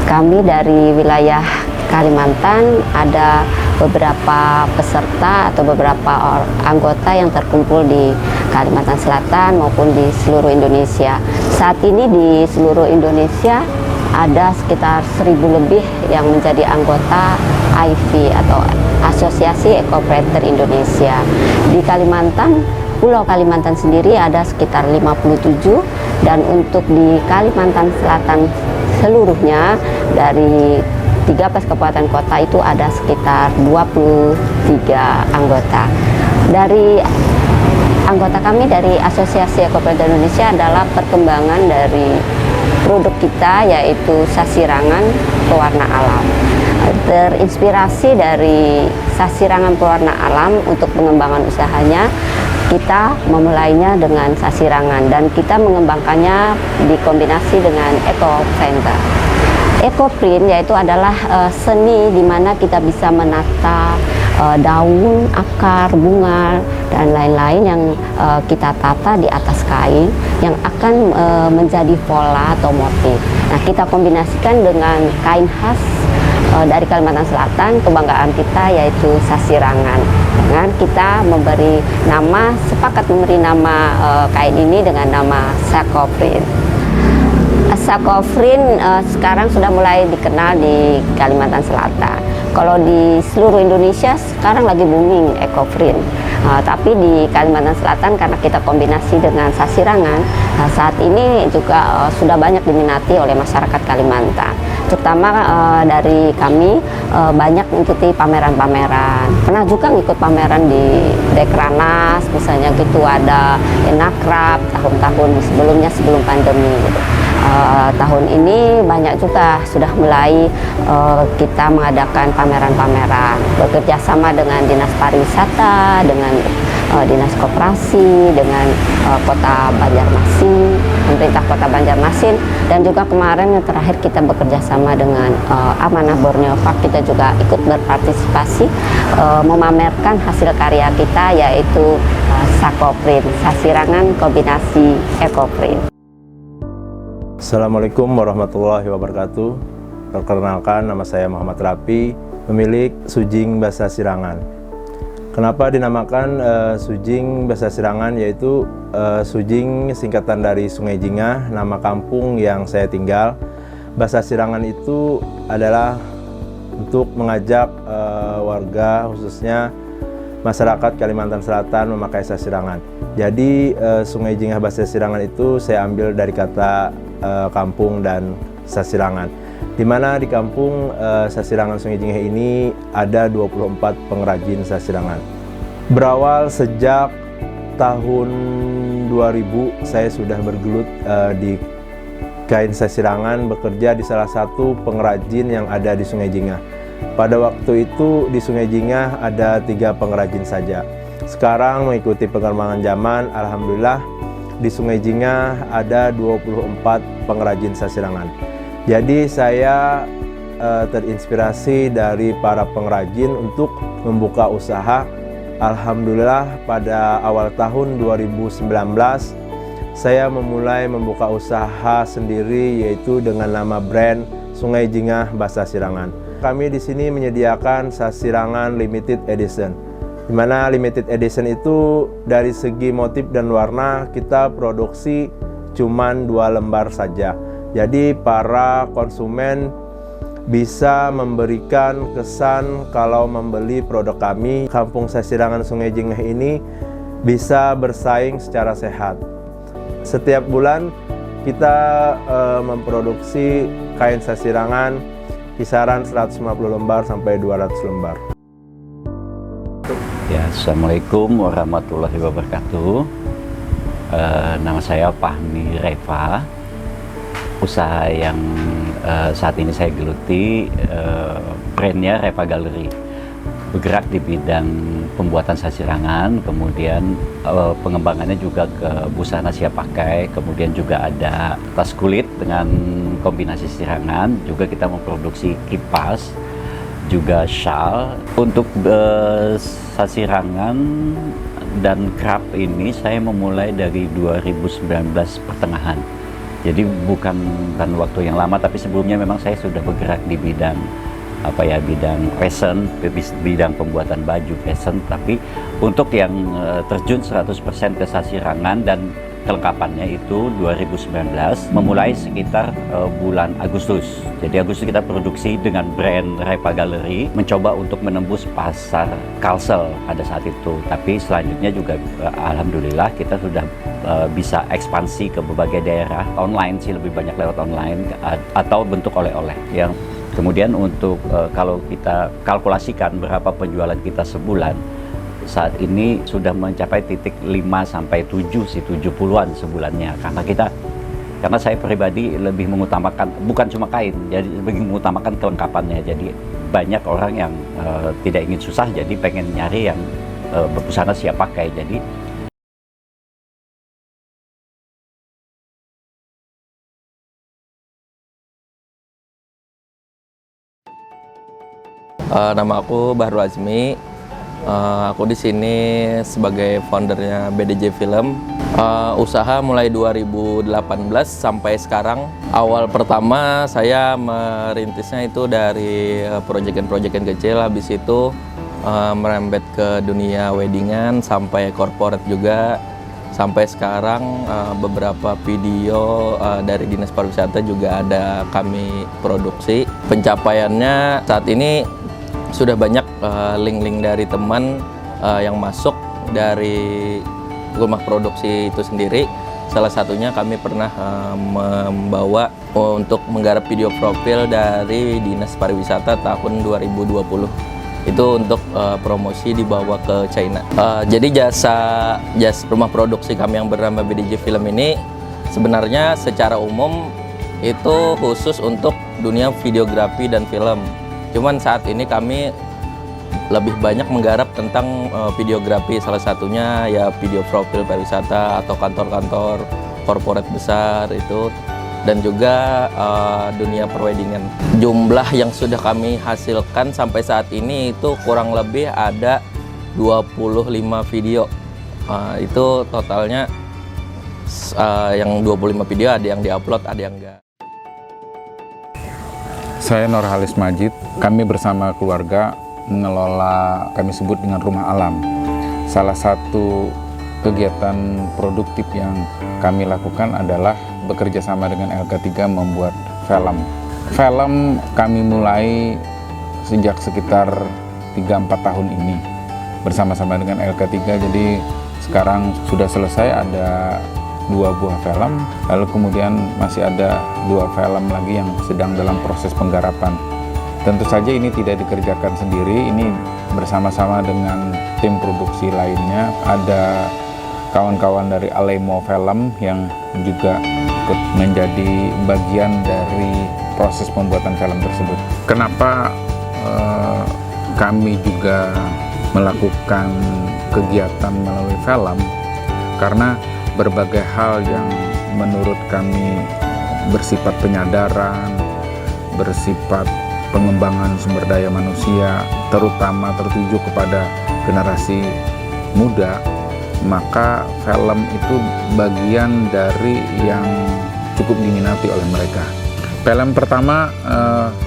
Kami dari wilayah Kalimantan, ada beberapa peserta atau beberapa anggota yang terkumpul di Kalimantan Selatan maupun di seluruh Indonesia. Saat ini di seluruh Indonesia ada sekitar 1.000 lebih yang menjadi anggota AIFI atau Asosiasi Eco-Printer Indonesia. Di Kalimantan, Pulau Kalimantan sendiri ada sekitar 57, dan untuk di Kalimantan Selatan seluruhnya dari 13 kabupaten kota itu ada sekitar 23 anggota. Dari anggota kami dari Asosiasi Eco-Printer Indonesia adalah perkembangan dari produk kita, yaitu sasirangan pewarna alam. Terinspirasi dari sasirangan pewarna alam untuk pengembangan usahanya, kita memulainya dengan sasirangan dan kita mengembangkannya dikombinasi dengan eco-printer. Eco-print yaitu adalah seni di mana kita bisa menata daun, akar, bunga, dan lain-lain yang kita tata di atas kain yang akan menjadi pola atau motif. Nah, kita kombinasikan dengan kain khas dari Kalimantan Selatan, kebanggaan kita yaitu sasirangan. Dengan kita sepakat memberi nama kain ini dengan nama Sakoprint. Sakoprint sekarang sudah mulai dikenal di Kalimantan Selatan. Kalau di seluruh Indonesia sekarang lagi booming eco-print. Tapi di Kalimantan Selatan karena kita kombinasi dengan sasirangan, saat ini juga sudah banyak diminati oleh masyarakat Kalimantan. Terutama dari kami banyak mengikuti pameran-pameran. Pernah juga ngikut pameran di Dekranas, misalnya gitu, ada Enakrab tahun-tahun sebelumnya, sebelum pandemi gitu. Tahun ini banyak juga sudah mulai kita mengadakan pameran-pameran, bekerja sama dengan Dinas Pariwisata, dengan Dinas Koperasi, dengan Kota Banjarmasin, pemerintah Kota Banjarmasin, dan juga kemarin yang terakhir kita bekerja sama dengan Amanah Borneo Park. Kita juga ikut berpartisipasi memamerkan hasil karya kita, yaitu Sakoprint, sasirangan kombinasi eco-print. Assalamualaikum warahmatullahi wabarakatuh. Perkenalkan, nama saya Muhammad Rapi, pemilik Sujing Basa Sirangan. Kenapa dinamakan Sujing Basa Sirangan? Yaitu Sujing singkatan dari Sungai Jingah, nama kampung yang saya tinggal. Basa Sirangan itu adalah untuk mengajak warga, khususnya masyarakat Kalimantan Selatan, memakai sasirangan. Jadi Sungai Jingah Basa Sirangan itu saya ambil dari kata kampung dan sasirangan, di mana di kampung sasirangan Sungai Jingah ini ada 24 pengrajin sasirangan. Berawal sejak tahun 2000 saya sudah bergelut di kain sasirangan, bekerja di salah satu pengrajin yang ada di Sungai Jingah. Pada waktu itu di Sungai Jingah ada 3 pengrajin saja. Sekarang mengikuti perkembangan zaman, alhamdulillah di Sungai Jingah ada 24 pengrajin sasirangan. Jadi saya terinspirasi dari para pengrajin untuk membuka usaha. Alhamdulillah pada awal tahun 2019 saya memulai membuka usaha sendiri, yaitu dengan nama brand Sungai Jingah Basa Sirangan. Kami di sini menyediakan sasirangan limited edition, di mana limited edition itu dari segi motif dan warna kita produksi cuman 2 lembar saja. Jadi para konsumen bisa memberikan kesan kalau membeli produk kami, Kampung Sasirangan Sungai Jingah ini bisa bersaing secara sehat. Setiap bulan kita memproduksi kain sasirangan kisaran 150 lembar sampai 200 lembar. Ya, Assalamualaikum warahmatullahi wabarakatuh. Nama saya Fahmi Reva. Usaha yang saat ini saya geluti brandnya Reva Galeri. bergerak di bidang pembuatan sasirangan, kemudian pengembangannya juga ke busana siap pakai, kemudian juga ada tas kulit dengan kombinasi sirangan, juga kita memproduksi kipas, juga shawl. Untuk sasirangan dan craft ini saya memulai dari 2019 pertengahan. Jadi bukan waktu yang lama, tapi sebelumnya memang saya sudah bergerak di bidang bidang fashion, bidang pembuatan baju fashion, tapi untuk yang terjun 100% ke sasirangan dan kelengkapannya itu 2019, memulai sekitar bulan Agustus. Jadi Agustus kita produksi dengan brand Reva Gallery, mencoba untuk menembus pasar Kalsel pada saat itu. Tapi selanjutnya juga alhamdulillah kita sudah bisa ekspansi ke berbagai daerah, online sih, lebih banyak lewat online atau bentuk oleh-oleh. Yang kemudian untuk kalau kita kalkulasikan berapa penjualan kita sebulan, saat ini sudah mencapai titik 5-7 sih, 70-an sebulannya. Karena saya pribadi lebih mengutamakan bukan cuma kain, jadi lebih mengutamakan kelengkapannya. Jadi banyak orang yang tidak ingin susah, jadi pengen nyari yang busana siap pakai. Jadi nama aku Bahru Azmi. Aku di sini sebagai foundernya BDJ Film. Usaha mulai 2018 sampai sekarang. Awal pertama saya merintisnya itu dari proyekan-proyekan kecil, habis itu merembet ke dunia weddingan sampai corporate juga. Sampai sekarang beberapa video dari Dinas Pariwisata juga ada kami produksi. Pencapaiannya saat ini sudah banyak link-link dari teman yang masuk dari rumah produksi itu sendiri. Salah satunya kami pernah membawa untuk menggarap video profil dari Dinas Pariwisata tahun 2020. Itu untuk promosi dibawa ke China. Jadi jasa rumah produksi kami yang bernama BDJ Film ini sebenarnya secara umum itu khusus untuk dunia videografi dan film. Cuman saat ini kami lebih banyak menggarap tentang videografi, salah satunya ya video profil pariwisata atau kantor-kantor corporate besar itu, dan juga dunia perweddingan. Jumlah yang sudah kami hasilkan sampai saat ini itu kurang lebih ada 25 video. Itu totalnya yang 25 video ada yang diupload, ada yang enggak. Saya Nurhalis Majid, kami bersama keluarga mengelola, kami sebut dengan Rumah Alam. Salah satu kegiatan produktif yang kami lakukan adalah bekerja sama dengan LK3 membuat film. Film kami mulai sejak sekitar 3-4 tahun ini bersama-sama dengan LK3, jadi sekarang sudah selesai ada 2 buah film, lalu kemudian masih ada 2 film lagi yang sedang dalam proses penggarapan. Tentu saja ini tidak dikerjakan sendiri, ini bersama-sama dengan tim produksi lainnya. Ada kawan-kawan dari Alemo Film yang juga ikut menjadi bagian dari proses pembuatan film tersebut. Kenapa kami juga melakukan kegiatan melalui film? Karena berbagai hal yang menurut kami bersifat penyadaran, bersifat pengembangan sumber daya manusia, terutama tertuju kepada generasi muda, maka film itu bagian dari yang cukup diminati oleh mereka. Film pertama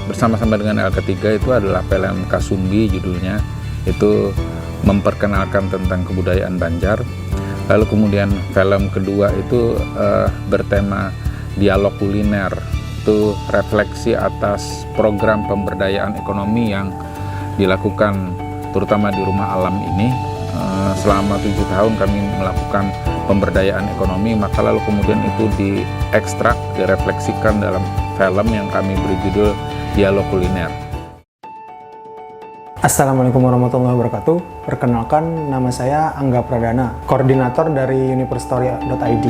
bersama-sama dengan LK3 itu adalah film Kasumbi judulnya, itu memperkenalkan tentang kebudayaan Banjar. Lalu kemudian film kedua itu bertema dialog kuliner, itu refleksi atas program pemberdayaan ekonomi yang dilakukan terutama di Rumah Alam ini. Selama 7 tahun kami melakukan pemberdayaan ekonomi, maka lalu kemudian itu diekstrak, direfleksikan dalam film yang kami beri judul Dialog Kuliner. Assalamualaikum warahmatullahi wabarakatuh. Perkenalkan, nama saya Angga Pradana, koordinator dari universtory.id.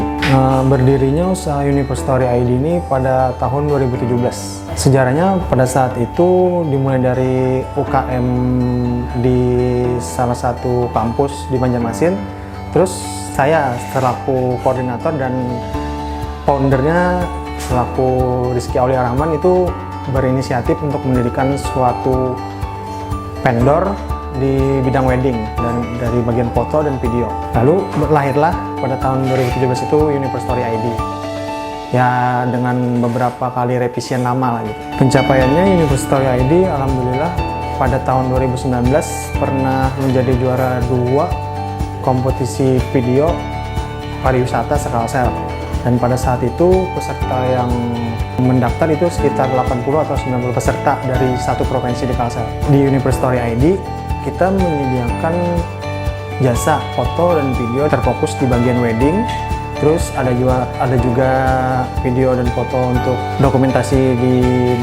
Berdirinya usaha Universtory ID ini pada tahun 2017. Sejarahnya pada saat itu dimulai dari UKM di salah satu kampus di Banjarmasin. Terus saya selaku koordinator dan foundernya selaku Rizky Aulia Rahman itu berinisiatif untuk mendirikan suatu vendor di bidang wedding dan dari bagian foto dan video. Lalu lahirlah pada tahun 2017 itu Universtory ID. Ya dengan beberapa kali revisian nama lah gitu. Pencapaiannya Universtory ID alhamdulillah pada tahun 2019 pernah menjadi juara 2 kompetisi video pariwisata sekalsel. Dan pada saat itu peserta yang mendaftar itu sekitar 80 atau 90 peserta dari satu provinsi di Kalsel. Di Universtory ID kita menyediakan jasa foto dan video terfokus di bagian wedding. Terus ada juga video dan foto untuk dokumentasi di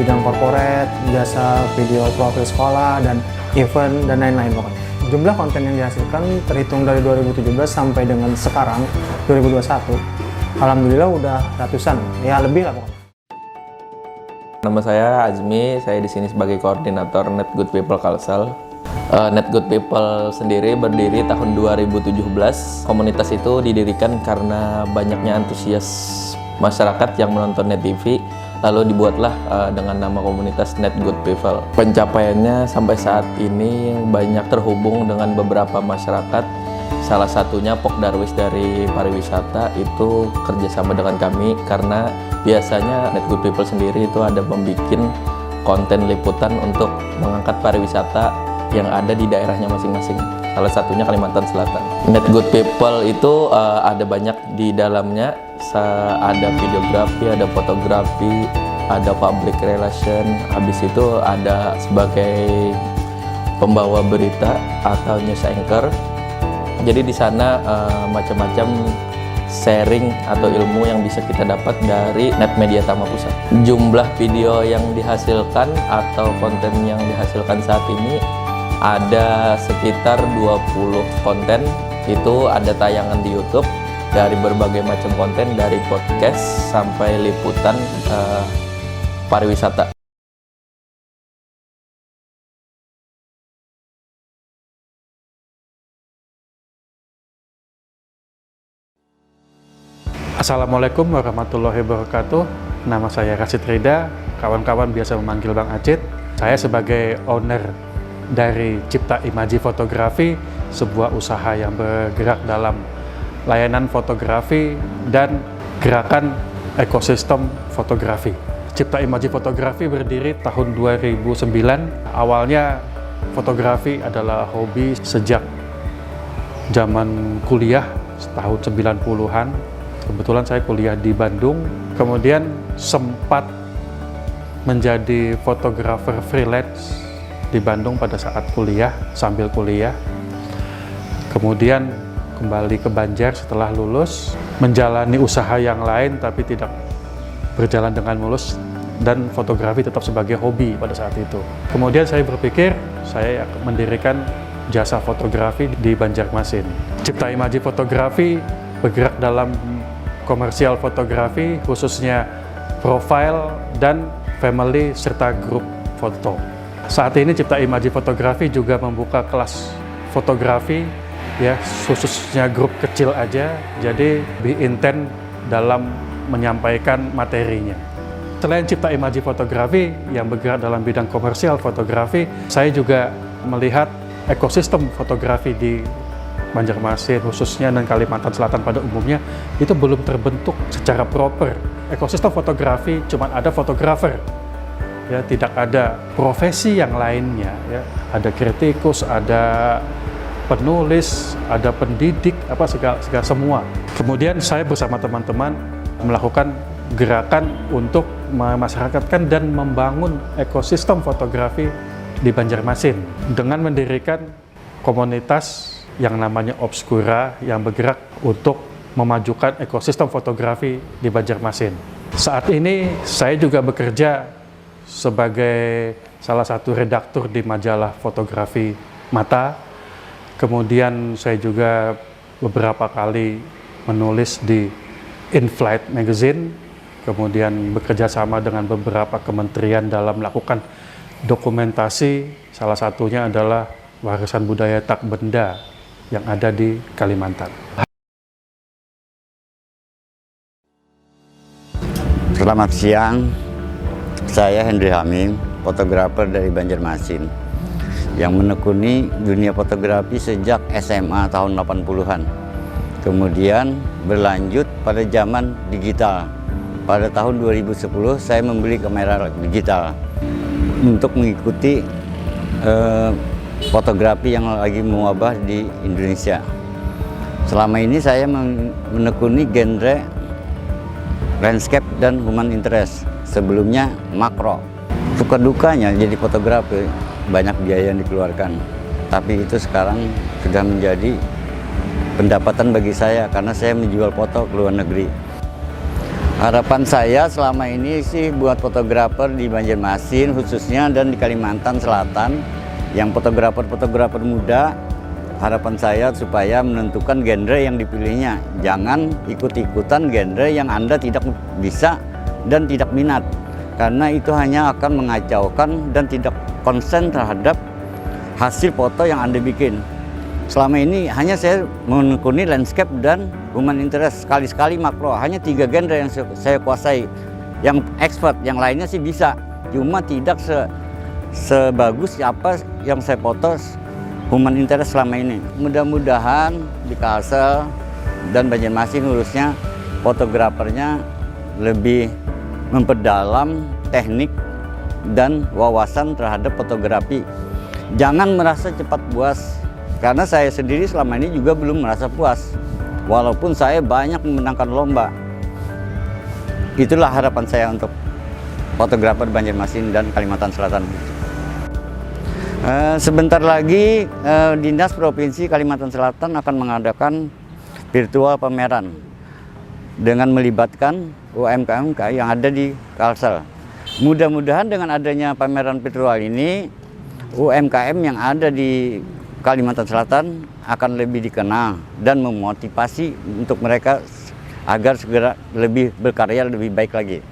bidang corporate, jasa video profil sekolah dan event dan lain-lain pokoknya. Jumlah konten yang dihasilkan terhitung dari 2017 sampai dengan sekarang 2021. Alhamdulillah udah ratusan, ya lebih lah pokoknya. Nama saya Azmi, saya di sini sebagai koordinator Net Good People Kalsel. Net Good People sendiri berdiri tahun 2017. Komunitas itu didirikan karena banyaknya antusias masyarakat yang menonton Net TV, lalu dibuatlah dengan nama komunitas Net Good People. Pencapaiannya sampai saat ini banyak terhubung dengan beberapa masyarakat. Salah satunya Pok Darwis dari pariwisata itu kerjasama dengan kami karena biasanya Net Good People sendiri itu ada membuat konten liputan untuk mengangkat pariwisata yang ada di daerahnya masing-masing. Salah satunya Kalimantan Selatan. Net Good People itu ada banyak di dalamnya. Ada videografi, ada fotografi, ada public relation. Habis itu ada sebagai pembawa berita atau news anchor. Jadi di sana macam-macam sharing atau ilmu yang bisa kita dapat dari Net Media Tama Pusat. Jumlah video yang dihasilkan atau konten yang dihasilkan saat ini ada sekitar 20 konten. Itu ada tayangan di YouTube dari berbagai macam konten, dari podcast sampai liputan pariwisata. Assalamualaikum warahmatullahi wabarakatuh. Nama saya Rashid Rida, kawan-kawan biasa memanggil Bang Acit. Saya sebagai owner dari Cipta Imaji Fotografi, sebuah usaha yang bergerak dalam layanan fotografi dan gerakan ekosistem fotografi. Cipta Imaji Fotografi berdiri tahun 2009. Awalnya fotografi adalah hobi sejak zaman kuliah tahun 90-an. Kebetulan saya kuliah di Bandung, kemudian sempat menjadi fotografer freelance di Bandung pada saat kuliah, sambil kuliah. Kemudian kembali ke Banjar setelah lulus, menjalani usaha yang lain tapi tidak berjalan dengan mulus, dan fotografi tetap sebagai hobi pada saat itu. Kemudian saya berpikir saya akan mendirikan jasa fotografi di Banjarmasin. Cipta Imaji Fotografi bergerak dalam komersial fotografi, khususnya profile dan family serta grup foto. Saat ini Cipta Imaji Fotografi juga membuka kelas fotografi, ya khususnya grup kecil aja, jadi lebih intent dalam menyampaikan materinya. Selain Cipta Imaji Fotografi yang bergerak dalam bidang komersial fotografi, saya juga melihat ekosistem fotografi di Banjarmasin khususnya dan Kalimantan Selatan pada umumnya itu belum terbentuk secara proper. Ekosistem fotografi cuma ada fotografer, ya tidak ada profesi yang lainnya, ya ada kritikus, ada penulis, ada pendidik, apa segala semua. Kemudian saya bersama teman-teman melakukan gerakan untuk memasyarakatkan dan membangun ekosistem fotografi di Banjarmasin dengan mendirikan komunitas yang namanya Obscura yang bergerak untuk memajukan ekosistem fotografi di Banjarmasin. Saat ini saya juga bekerja sebagai salah satu redaktur di majalah fotografi Mata. Kemudian saya juga beberapa kali menulis di In-Flight Magazine, kemudian bekerja sama dengan beberapa kementerian dalam melakukan dokumentasi, salah satunya adalah warisan budaya tak benda yang ada di Kalimantan. Selamat siang, saya Hendri Hamim, fotografer dari Banjarmasin yang menekuni dunia fotografi sejak SMA tahun 80-an. Kemudian berlanjut pada zaman digital. Pada tahun 2010 saya membeli kamera digital untuk mengikuti fotografi yang lagi mewabah di Indonesia. Selama ini saya menekuni genre landscape dan human interest, sebelumnya makro. Suka dukanya jadi fotografer, banyak biaya yang dikeluarkan, tapi itu sekarang sudah menjadi pendapatan bagi saya karena saya menjual foto ke luar negeri. Harapan saya selama ini sih buat fotografer di Banjarmasin khususnya dan di Kalimantan Selatan yang fotografer-fotografer muda, harapan saya supaya menentukan genre yang dipilihnya. Jangan ikut-ikutan genre yang Anda tidak bisa dan tidak minat, karena itu hanya akan mengacaukan dan tidak konsen terhadap hasil foto yang Anda bikin. Selama ini hanya saya menekuni landscape dan human interest, sekali-sekali makro. Hanya 3 genre yang saya kuasai, yang expert, yang lainnya sih bisa, cuma tidak sebagus apa yang saya foto human interest selama ini. Mudah-mudahan di Kalsel dan Banjarmasin khususnya fotografernya lebih memperdalam teknik dan wawasan terhadap fotografi. Jangan merasa cepat puas, karena saya sendiri selama ini juga belum merasa puas walaupun saya banyak memenangkan lomba. Itulah harapan saya untuk fotografer Banjarmasin dan Kalimantan Selatan. Sebentar lagi Dinas Provinsi Kalimantan Selatan akan mengadakan virtual pameran dengan melibatkan UMKM yang ada di Kalsel. Mudah-mudahan dengan adanya pameran virtual ini, UMKM yang ada di Kalimantan Selatan akan lebih dikenal dan memotivasi untuk mereka agar segera lebih berkarya lebih baik lagi.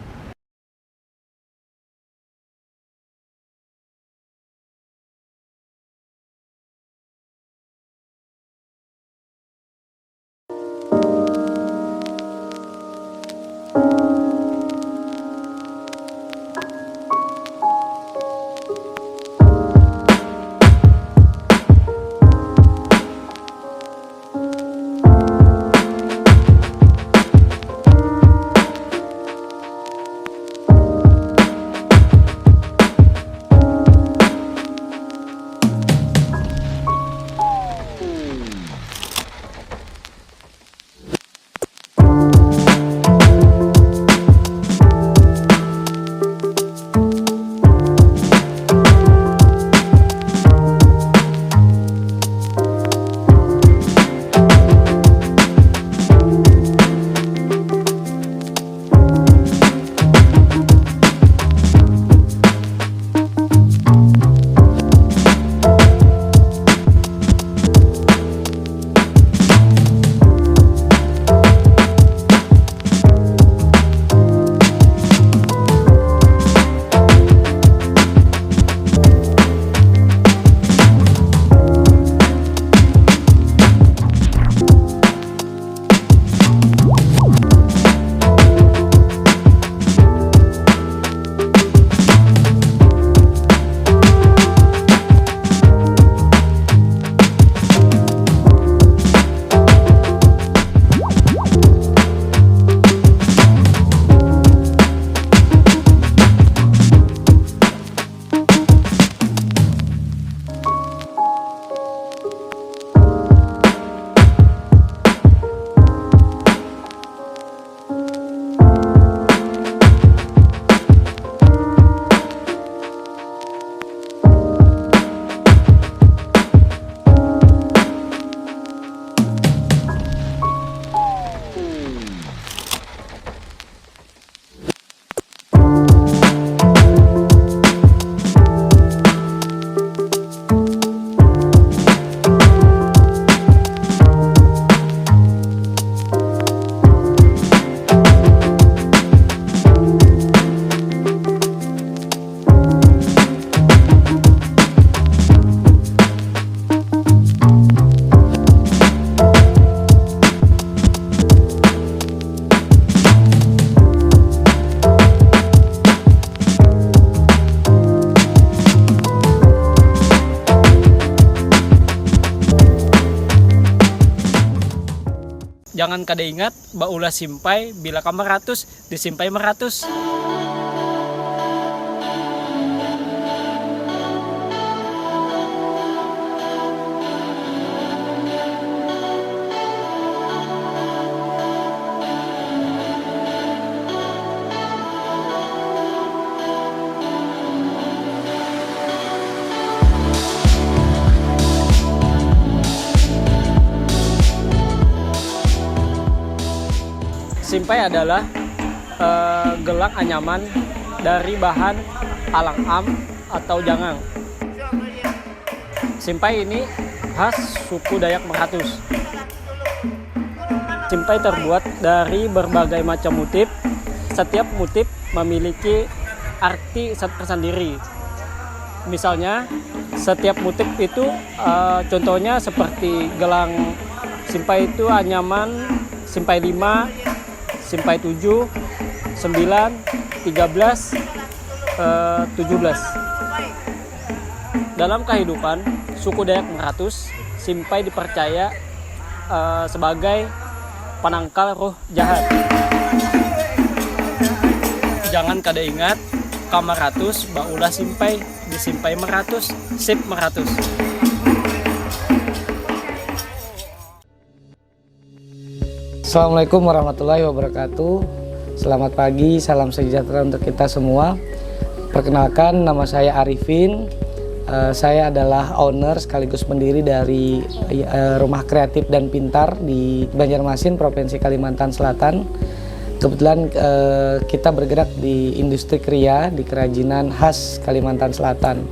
Jangan kada ingat, baulah simpai, bila ka meratus, disimpai meratus. Simpai adalah gelang anyaman dari bahan alang-am atau jangang. Simpai ini khas suku Dayak Meratus. Simpai terbuat dari berbagai macam motif. Setiap motif memiliki arti tersendiri. Misalnya, setiap motif itu contohnya seperti gelang simpai itu anyaman simpai 5, simpai 7, 9, 13, 17. Dalam kehidupan suku Dayak Meratus, simpai dipercaya sebagai penangkal roh jahat. Jangan kada ingat, ka meratus, baulah simpai, disimpai meratus, sip meratus. Assalamualaikum warahmatullahi wabarakatuh. Selamat pagi, salam sejahtera untuk kita semua. Perkenalkan, nama saya Arifin. Saya adalah owner sekaligus pendiri dari Rumah Kreatif dan Pintar di Banjarmasin, Provinsi Kalimantan Selatan. Kebetulan kita bergerak di industri kriya, di kerajinan khas Kalimantan Selatan.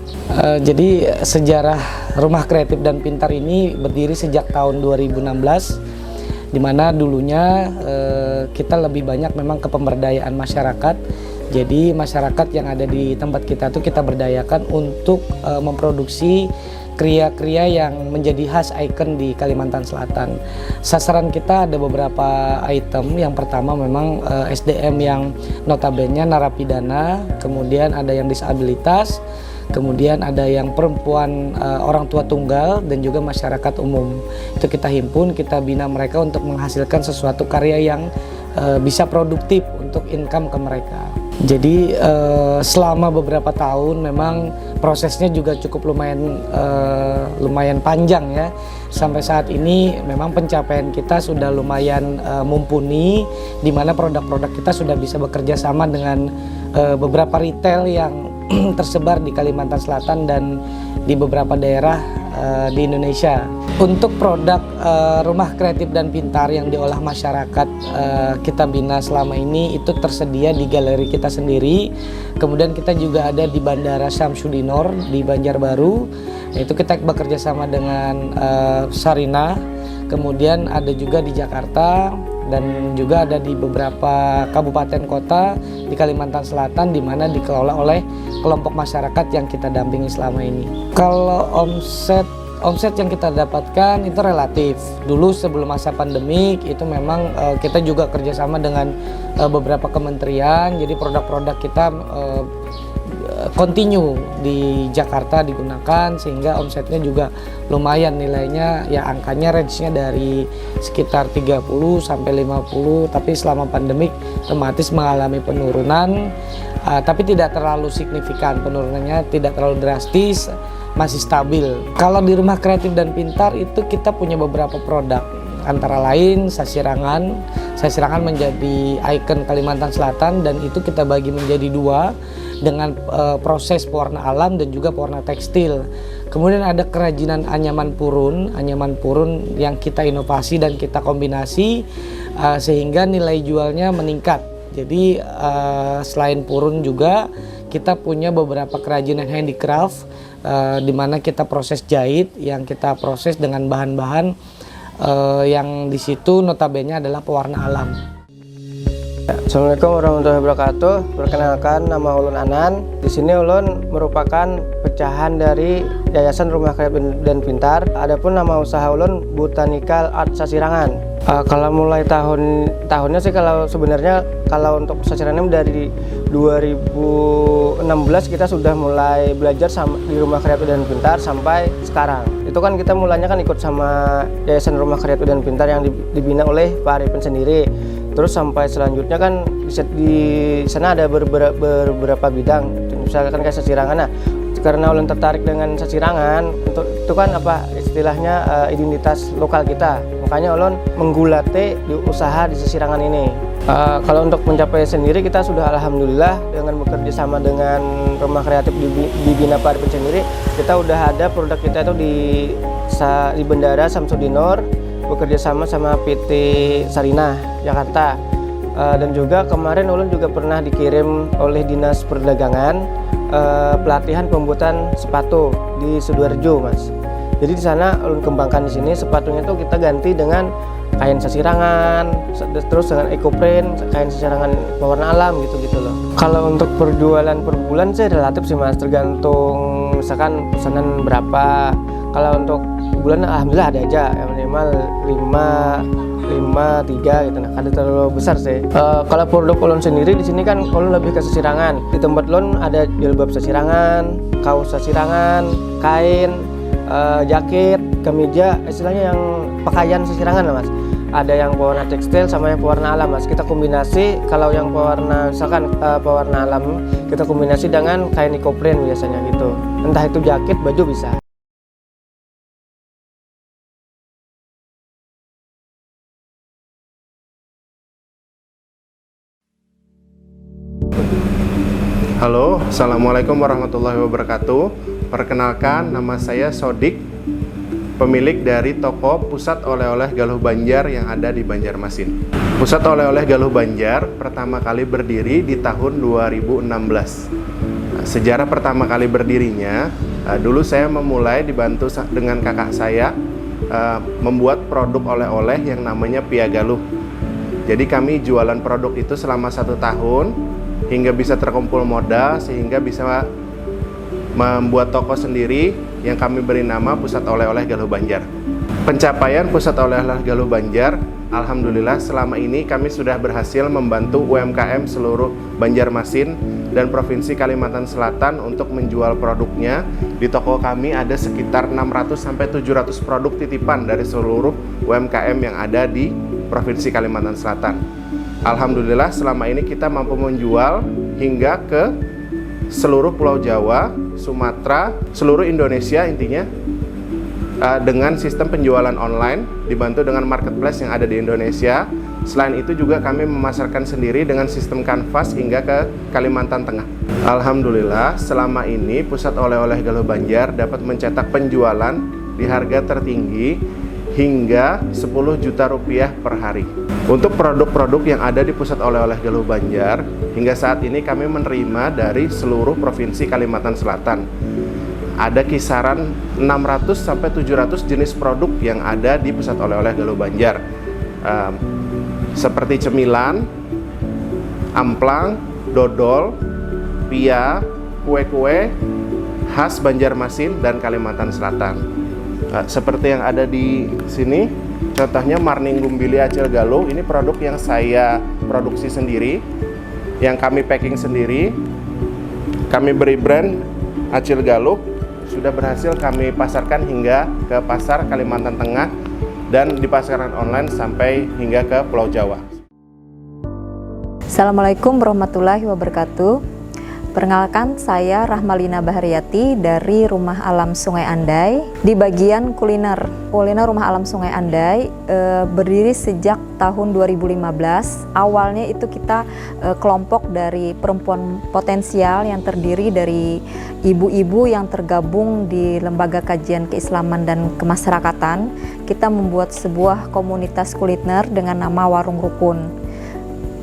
Jadi sejarah Rumah Kreatif dan Pintar ini berdiri sejak tahun 2016. Di mana dulunya kita lebih banyak memang ke pemberdayaan masyarakat. Jadi masyarakat yang ada di tempat kita tuh kita berdayakan untuk memproduksi kriya-kriya yang menjadi khas ikon di Kalimantan Selatan. Sasaran kita ada beberapa item. Yang pertama memang SDM yang notabene narapidana, kemudian ada yang disabilitas, kemudian ada yang perempuan, orang tua tunggal, dan juga masyarakat umum. Itu kita himpun, kita bina mereka untuk menghasilkan sesuatu karya yang bisa produktif untuk income ke mereka. Jadi selama beberapa tahun memang prosesnya juga cukup lumayan panjang ya. Sampai saat ini memang pencapaian kita sudah lumayan mumpuni, di mana produk-produk kita sudah bisa bekerja sama dengan beberapa retail yang tersebar di Kalimantan Selatan dan di beberapa daerah di Indonesia. Untuk produk Rumah Kreatif dan Pintar yang diolah masyarakat kita bina selama ini itu tersedia di galeri kita sendiri. Kemudian kita juga ada di Bandara Syamsuddinor di Banjarbaru. Itu kita bekerja sama dengan Sarina. Kemudian ada juga di Jakarta dan juga ada di beberapa kabupaten kota di Kalimantan Selatan di mana dikelola oleh kelompok masyarakat yang kita dampingi selama ini. Kalau omset yang kita dapatkan itu relatif. Dulu sebelum masa pandemik itu memang kita juga kerjasama dengan beberapa kementerian, jadi produk-produk kita continue di Jakarta digunakan sehingga omsetnya juga lumayan nilainya, ya angkanya range-nya dari sekitar 30 sampai 50, tapi selama pandemik otomatis mengalami penurunan, tapi tidak terlalu signifikan penurunannya, tidak terlalu drastis, masih stabil. Kalau di Rumah Kreatif dan Pintar itu kita punya beberapa produk, antara lain sasirangan. Sasirangan menjadi ikon Kalimantan Selatan dan itu kita bagi menjadi dua dengan proses pewarna alam dan juga pewarna tekstil. Kemudian ada kerajinan anyaman purun yang kita inovasi dan kita kombinasi sehingga nilai jualnya meningkat. Jadi selain purun juga kita punya beberapa kerajinan handicraft di mana kita proses jahit yang kita proses dengan bahan-bahan yang di situ notabene adalah pewarna alam. Assalamualaikum warahmatullahi wabarakatuh. Perkenalkan, nama Ulun Anan. Di sini Ulun merupakan pecahan dari Yayasan Rumah Kreatif dan Pintar. Adapun nama usaha Ulun Botanical Art Sasirangan. Kalau mulai tahunnya sih, kalau sebenarnya kalau untuk Sasirangan dari 2016 kita sudah mulai belajar di Rumah Kreatif dan Pintar sampai sekarang. Itu kan kita mulanya kan ikut sama Yayasan Rumah Kreatif dan Pintar yang dibina oleh Pak Arifin sendiri. Terus sampai selanjutnya kan di sana ada beberapa bidang, misalkan kayak Sasirangan. Nah, karena Ulun tertarik dengan Sasirangan, itu kan apa istilahnya identitas lokal kita. Makanya Ulun menggulati di usaha di Sasirangan ini. Kalau untuk mencapai sendiri, kita sudah alhamdulillah dengan bekerja sama dengan Rumah Kreatif dibina Pak Arifin sendiri, kita udah ada produk kita itu di Bandara Samsudinur, bekerja sama PT Sarinah Jakarta. Dan juga kemarin Ulun juga pernah dikirim oleh Dinas Perdagangan pelatihan pembuatan sepatu di Sidoarjo, Mas. Jadi di sana Ulun kembangkan di sini sepatunya itu kita ganti dengan kain Sasirangan, terus dengan ecoprint, kain Sasirangan pewarna alam gitu loh. Kalau untuk perjualan per bulan sih relatif sih, Mas, tergantung misalkan pesanan berapa. Kalau untuk bulan alhamdulillah ada aja, yang minimal 5, 3 gitu. Nah, ada terlalu besar sih. Kalau produk Ulun sendiri di sini kan Ulun lebih ke Sasirangan. Di tempat Ulun ada jilbab Sasirangan, kaos Sasirangan, kain, jaket, kemeja, istilahnya yang pakaian Sasirangan lah, Mas. Ada yang pewarna tekstil sama yang pewarna alam, Mas. Kita kombinasi, kalau yang pewarna misalkan pewarna alam kita kombinasi dengan kain ecoprint biasanya gitu. Entah itu jaket, baju bisa. Halo, Assalamualaikum warahmatullahi wabarakatuh. Perkenalkan, nama saya Sodik, pemilik dari toko Pusat Oleh-oleh Galuh Banjar yang ada di Banjarmasin. Pusat Oleh-oleh Galuh Banjar pertama kali berdiri di tahun 2016. Sejarah pertama kali berdirinya, dulu saya memulai dibantu dengan kakak saya membuat produk oleh-oleh yang namanya Pia Galuh. Jadi kami jualan produk itu selama 1 tahun, hingga bisa terkumpul modal sehingga bisa membuat toko sendiri yang kami beri nama Pusat Oleh-oleh Galuh Banjar. Pencapaian Pusat Oleh-oleh Galuh Banjar, alhamdulillah selama ini kami sudah berhasil membantu UMKM seluruh Banjarmasin dan Provinsi Kalimantan Selatan untuk menjual produknya. Di toko kami ada sekitar 600-700 produk titipan dari seluruh UMKM yang ada di Provinsi Kalimantan Selatan. Alhamdulillah selama ini kita mampu menjual hingga ke seluruh Pulau Jawa, Sumatera, seluruh Indonesia intinya, dengan sistem penjualan online dibantu dengan marketplace yang ada di Indonesia. Selain itu juga kami memasarkan sendiri dengan sistem kanvas hingga ke Kalimantan Tengah. Alhamdulillah selama ini Pusat Oleh-oleh Galuh Banjar dapat mencetak penjualan di harga tertinggi hingga 10 juta rupiah per hari. Untuk produk-produk yang ada di Pusat Oleh-oleh Galuh Banjar, hingga saat ini kami menerima dari seluruh Provinsi Kalimantan Selatan. Ada kisaran 600-700 jenis produk yang ada di Pusat Oleh-oleh Galuh Banjar. Seperti cemilan, amplang, dodol, pia, kue-kue khas Banjarmasin dan Kalimantan Selatan. Seperti yang ada di sini, contohnya Marning Gumbili Acil Galuh, ini produk yang saya produksi sendiri, yang kami packing sendiri. Kami beri brand Acil Galuh, sudah berhasil kami pasarkan hingga ke pasar Kalimantan Tengah dan dipasarkan online sampai hingga ke Pulau Jawa. Assalamualaikum warahmatullahi wabarakatuh. Perkenalkan, saya Rahmalina Bahariyati dari Rumah Alam Sungai Andai di bagian kuliner. Kuliner Rumah Alam Sungai Andai berdiri sejak tahun 2015. Awalnya itu kita kelompok dari perempuan potensial yang terdiri dari ibu-ibu yang tergabung di Lembaga Kajian Keislaman dan Kemasyarakatan. Kita membuat sebuah komunitas kuliner dengan nama Warung Rukun.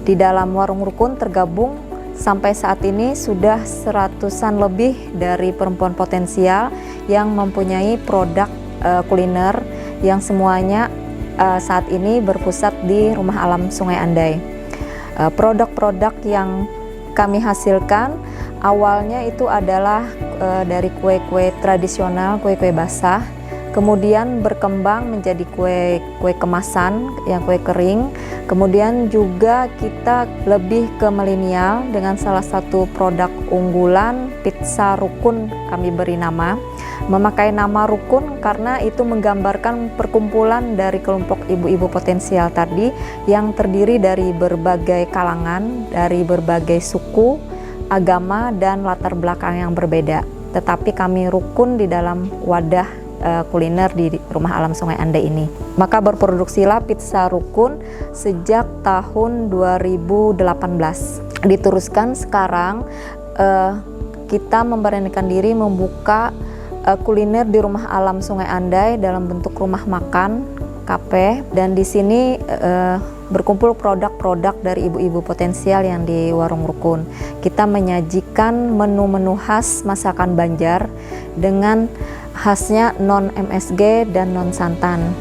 Di dalam Warung Rukun tergabung sampai saat ini sudah 100-an lebih dari perempuan potensial yang mempunyai produk kuliner yang semuanya saat ini berpusat di Rumah Alam Sungai Andai. Produk-produk yang kami hasilkan awalnya itu adalah dari kue-kue tradisional, kue-kue basah, kemudian berkembang menjadi kue kemasan, yang kue kering. Kemudian juga kita lebih ke milenial dengan salah satu produk unggulan pizza rukun, kami beri nama. Memakai nama rukun karena itu menggambarkan perkumpulan dari kelompok ibu-ibu potensial tadi yang terdiri dari berbagai kalangan, dari berbagai suku, agama, dan latar belakang yang berbeda. Tetapi kami rukun di dalam wadah kuliner di Rumah Alam Sungai Andai ini. Maka berproduksilah pizza rukun sejak tahun 2018. Diteruskan sekarang kita memberanikan diri membuka kuliner di Rumah Alam Sungai Andai dalam bentuk rumah makan, kafe, dan di sini berkumpul produk-produk dari ibu-ibu potensial yang di warung rukun. Kita menyajikan menu-menu khas masakan Banjar dengan khasnya non MSG dan non santan.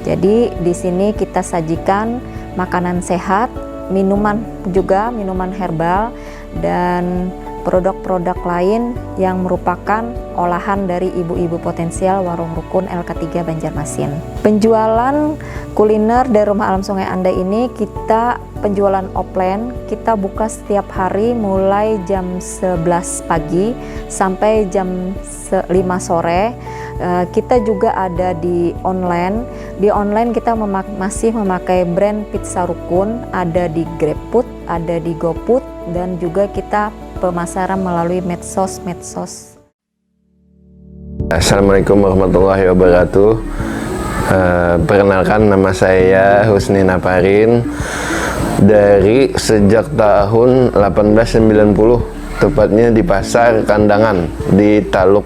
Jadi di sini kita sajikan makanan sehat, minuman juga, minuman herbal, dan produk-produk lain yang merupakan olahan dari ibu-ibu potensial warung rukun LK3 Banjarmasin. Penjualan kuliner dari Rumah Alam Sungai Andai ini kita penjualan offline, kita buka setiap hari mulai jam 11 pagi sampai jam 5 sore. Kita juga ada di online. Di online kita masih memakai brand pizza rukun, ada di GrabFood, ada di GoFood, dan juga kita pemasaran melalui medsos. Assalamualaikum warahmatullahi wabarakatuh. Perkenalkan, nama saya Husni Naparin dari sejak tahun 1890, tepatnya di Pasar Kandangan di Taluk